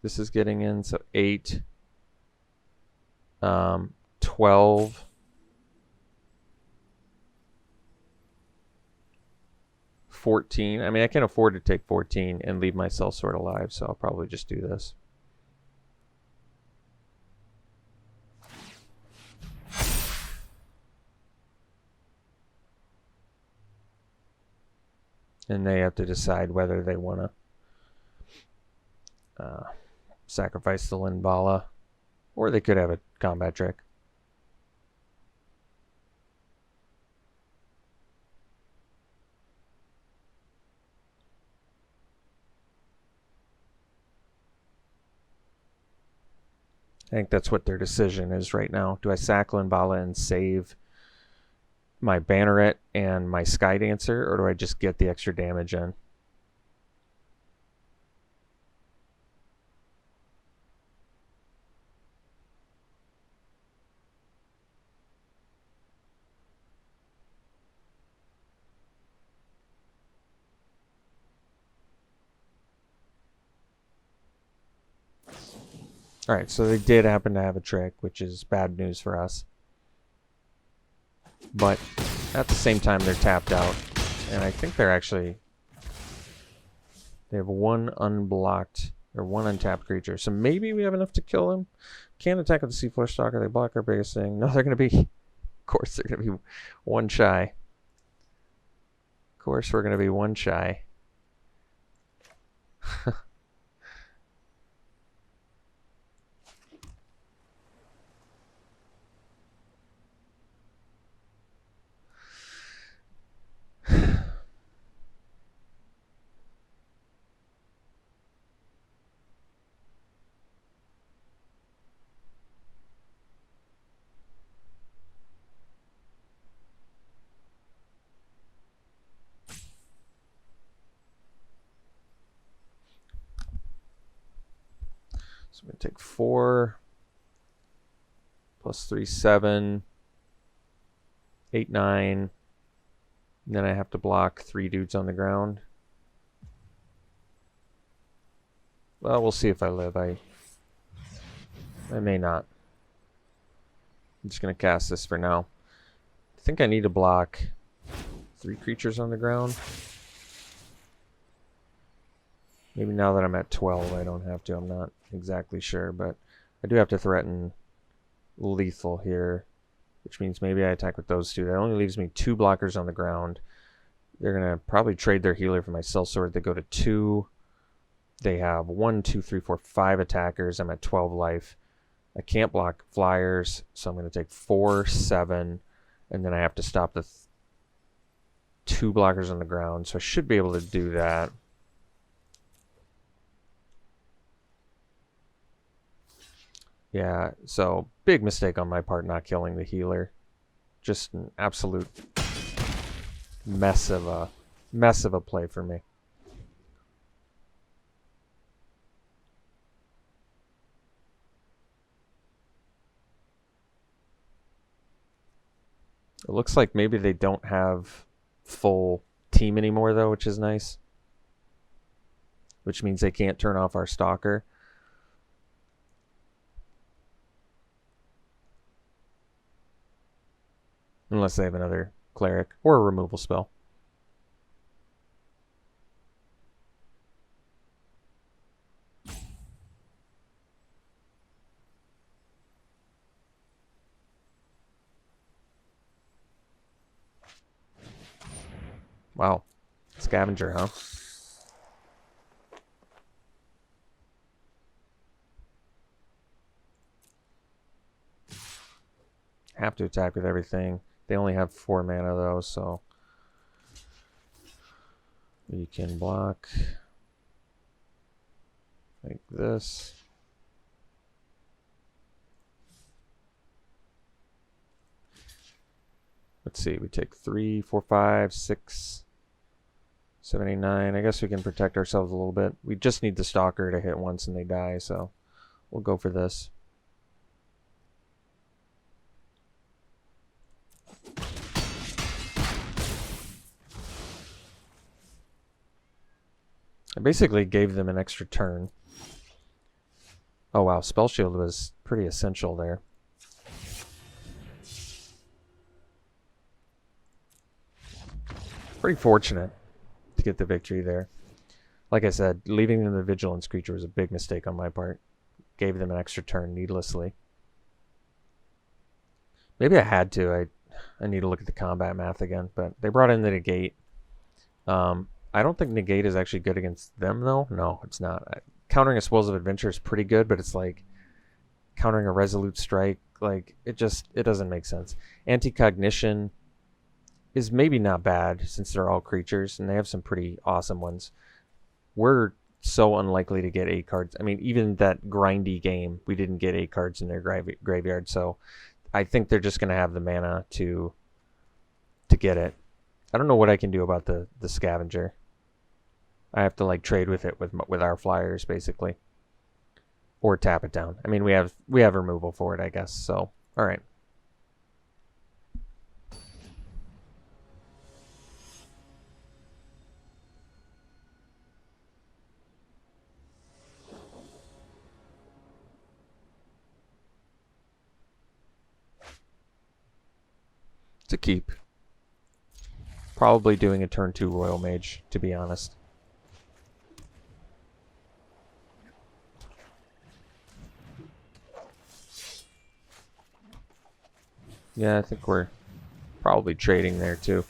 This is getting in, so 8. 12. 14. I mean, I can afford to take 14 and leave my sellsword alive, so I'll probably just do this. And they have to decide whether they want to sacrifice the Linbala, or they could have a combat trick. I think that's what their decision is right now. Do I sack Linbala and save my Banneret and my Skydancer, or do I just get the extra damage in? Alright, so they did happen to have a trick, which is bad news for us. But at the same time, they're tapped out. And I think they're actually... They have 1 unblocked, or 1 untapped creature. So maybe we have enough to kill them. Can't attack with the Seafloor Stalker. They block our biggest thing. No, they're going to be... Of course, they're going to be 1 shy. course, we're going to be one shy. So I'm going to take 4 plus 3, 7, 8, 9. And then I have to block 3 dudes on the ground. Well, we'll see if I live. I may not. I'm just going to cast this for now. I think I need to block 3 creatures on the ground. Maybe now that I'm at 12, I don't have to. I'm not exactly sure, but I do have to threaten lethal here, which means maybe I attack with those 2. That only leaves me 2 blockers on the ground. They're going to probably trade their healer for my sellsword. They go to 2. They have 1, 2, 3, 4, 5 attackers. I'm at 12 life. I can't block flyers, so I'm going to take 4, 7, and then I have to stop the 2 blockers on the ground, so I should be able to do that. Yeah, so big mistake on my part not killing the healer. Just an absolute mess of a play for me. It looks like maybe they don't have full team anymore though, which is nice. Which means they can't turn off our stalker. Unless they have another cleric or a removal spell. Wow. Scavenger, huh? Have to attack with everything. They only have 4 mana though, so we can block like this. Let's see, we take 3, 4, 5, 6, 7, 8, 9. I guess we can protect ourselves a little bit. We just need the stalker to hit once and they die, so we'll go for this. I basically gave them an extra turn. Oh wow, Spell Shield was pretty essential there. Pretty fortunate to get the victory there. Like I said, leaving them the Vigilance creature was a big mistake on my part. Gave them an extra turn needlessly. Maybe I had to. I need to look at the combat math again, but they brought in the negate. I don't think negate is actually good against them though. No, it's not. Countering a Spoils of Adventure is pretty good, but it's like countering a Resolute Strike. Like it doesn't make sense. Anti-Cognition is maybe not bad since they're all creatures and they have some pretty awesome ones. We're so unlikely to get 8 cards. I mean, even that grindy game, we didn't get 8 cards in their graveyard. So I think they're just going to have the mana to get it. I don't know what I can do about the scavenger. I have to like trade with it with our flyers basically, or tap it down. I mean, we have removal for it, I guess. So all right. To keep. Probably doing a turn 2 Royal Mage, to be honest. Yeah, I think we're probably trading there too.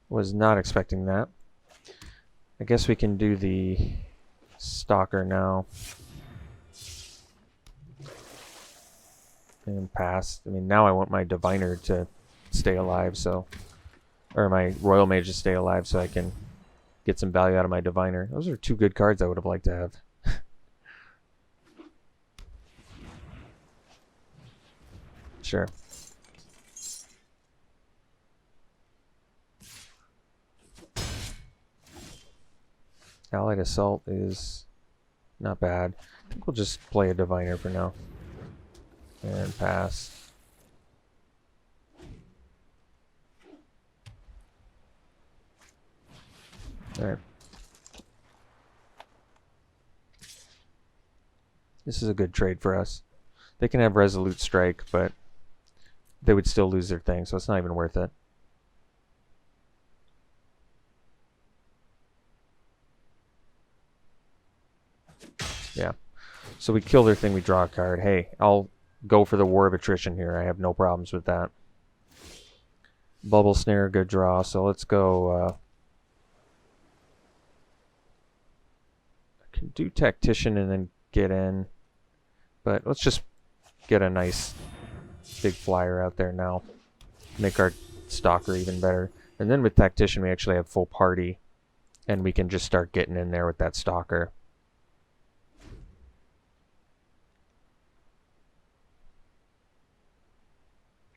Was not expecting that. I guess we can do the Stalker now. And pass. I mean, now I want my Diviner to stay alive, so... Or my Royal Mage to stay alive so I can get some value out of my Diviner. Those are two good cards I would have liked to have. Sure. Allied Assault is not bad. I think we'll just play a Diviner for now. And pass. Alright. This is a good trade for us. They can have Resolute Strike, but they would still lose their thing, so it's not even worth it. Yeah. So we kill their thing, we draw a card. Hey, I'll go for the War of Attrition here. I have no problems with that. Bubble Snare, good draw. So let's go... I can do Tactician and then get in. But let's just get a nice big flyer out there now. Make our Stalker even better. And then with Tactician we actually have full party. And we can just start getting in there with that Stalker.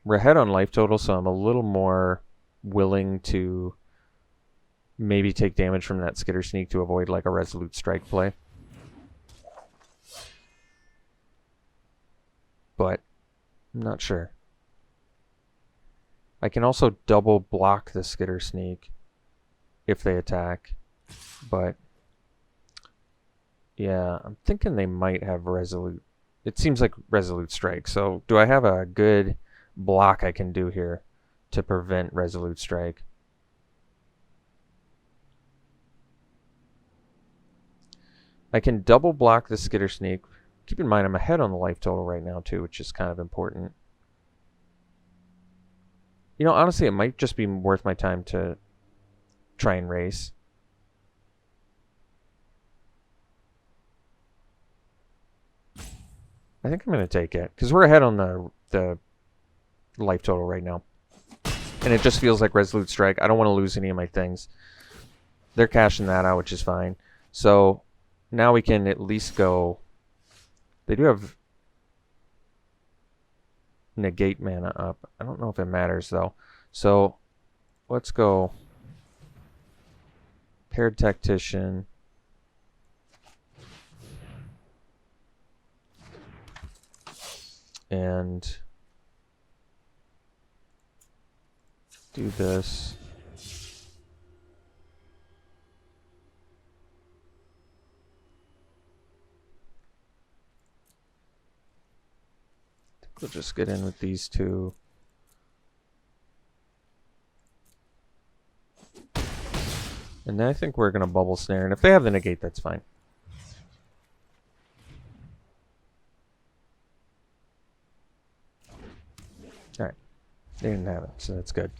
We're ahead on life total, so I'm a little more willing to maybe take damage from that Skitter Sneak to avoid like a Resolute Strike play. But I'm not sure. I can also double block the Skitter Sneak if they attack. But yeah, I'm thinking they might have Resolute. It seems like Resolute Strike. So do I have a good block I can do here to prevent Resolute Strike? I can double block the Skitter Sneak. Keep in mind I'm ahead on the life total right now too, which is kind of important. You know, honestly, it might just be worth my time to try and race. I think I'm going to take it because we're ahead on the life total right now. And it just feels like Resolute Strike. I don't want to lose any of my things. They're cashing that out, which is fine. So now we can at least go... They do have negate mana up. I don't know if it matters though. So let's go Paired Tactician. And do this. We'll just get in with these two. And then I think we're going to Bubble Snare. And if they have the negate, that's fine. Alright. They didn't have it, so that's good.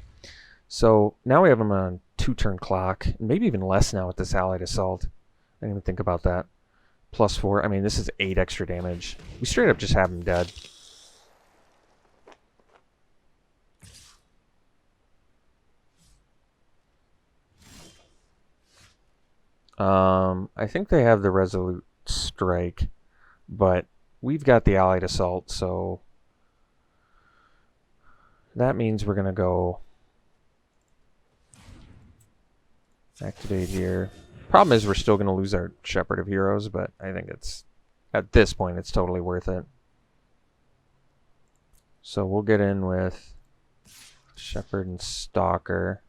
So now we have them on 2-turn clock. Maybe even less now with this Allied Assault. I didn't even think about that. +4. I mean, this is 8 extra damage. We straight up just have them dead. I think they have the Resolute Strike, but we've got the Allied Assault, so that means we're going to go activate here. Problem is we're still going to lose our Shepherd of Heroes, but I think it's, at this point, it's totally worth it. So we'll get in with Shepherd and Stalker.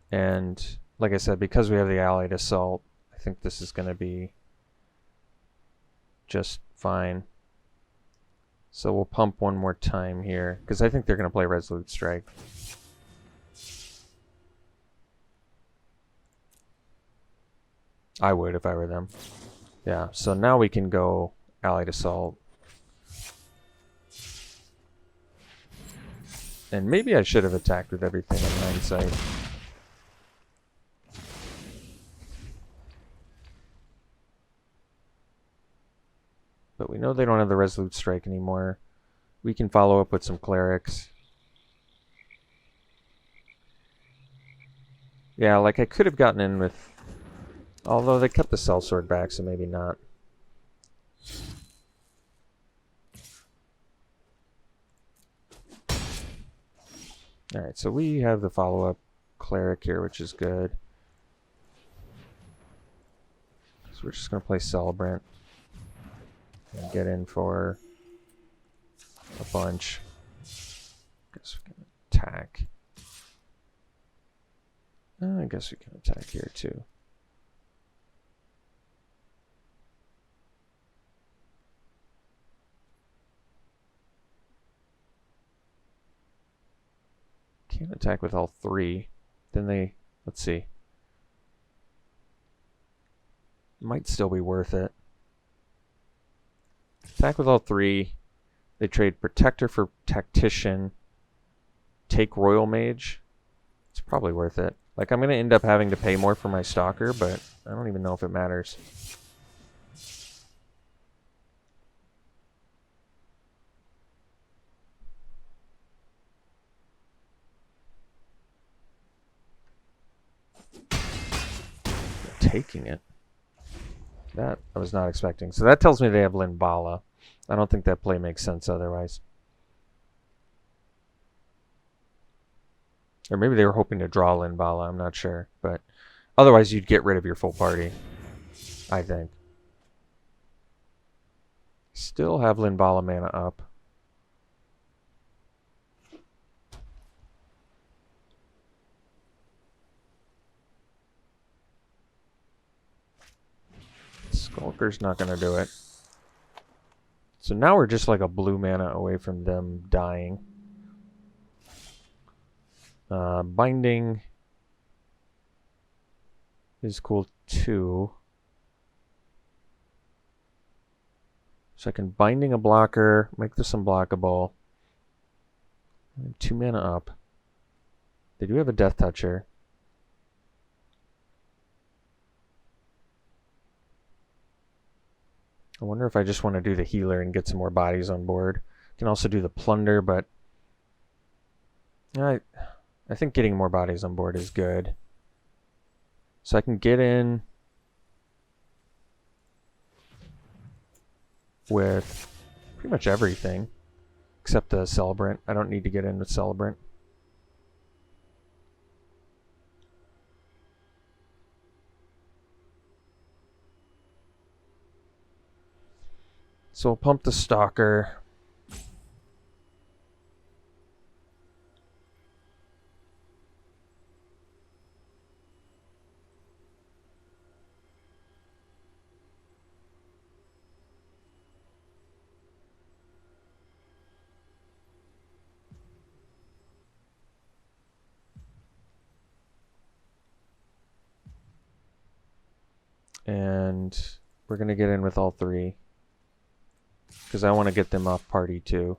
And like I said, because we have the Allied Assault, I think this is going to be just fine. So we'll pump one more time here, because I think they're going to play Resolute Strike. I would if I were them. Yeah, so now we can go Allied Assault. And maybe I should have attacked with everything in hindsight. But we know they don't have the Resolute Strike anymore. We can follow up with some Clerics. Yeah, like I could have gotten in with... Although they kept the Sellsword back, so maybe not. Alright, so we have the follow-up Cleric here, which is good. So we're just going to play Celebrant. And get in for a bunch. Guess we can attack. I guess we can attack here too. Can't attack with all three. Then they, let's see. Might still be worth it. Attack with all three. They trade Protector for Tactician. Take Royal Mage. It's probably worth it. Like, I'm going to end up having to pay more for my Stalker, but I don't even know if it matters. Taking it. That I was not expecting. So that tells me they have Linbala. I don't think that play makes sense otherwise. Or maybe they were hoping to draw Linbala, I'm not sure. But otherwise you'd get rid of your full party, I think. Still have Linbala mana up. Skulker's not going to do it. So now we're just like a blue mana away from them dying. Binding is cool too. So I can Binding a blocker, make this unblockable. 2 mana up. They do have a Death Toucher. I wonder if I just want to do the healer and get some more bodies on board. I can also do the plunder, but I think getting more bodies on board is good. So I can get in with pretty much everything except the Celebrant. I don't need to get in with Celebrant. So we'll pump the Stalker. And we're going to get in with all three. Because I want to get them off party too.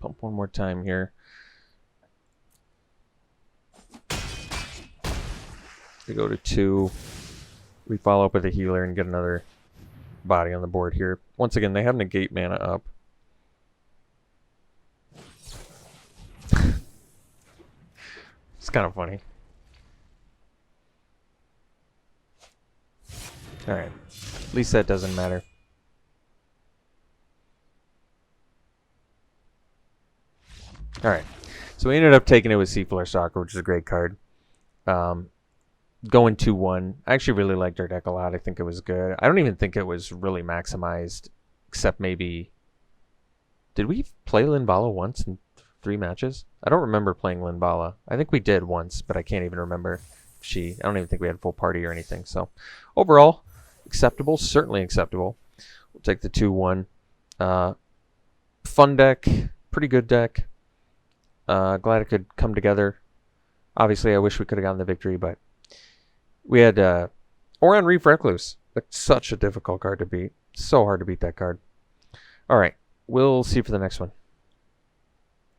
Pump one more time here. We go to 2. We follow up with a healer and get another body on the board here. Once again, they have negate mana up. It's kind of funny. Alright. At least that doesn't matter. Alright. So we ended up taking it with Seafloor Stalker, which is a great card. Going 2-1. I actually really liked our deck a lot. I think it was good. I don't even think it was really maximized, except maybe Did we play Linvala once in 3 matches? I don't remember playing Linvala. I think we did once, but I can't even remember I don't even think we had full party or anything. So overall, acceptable, certainly acceptable. We'll take the 2-1. Fun deck, pretty good deck. Glad it could come together. Obviously, I wish we could have gotten the victory, but we had Orion Reef Recluse. That's such a difficult card to beat. So hard to beat that card. All right, we'll see you for the next one.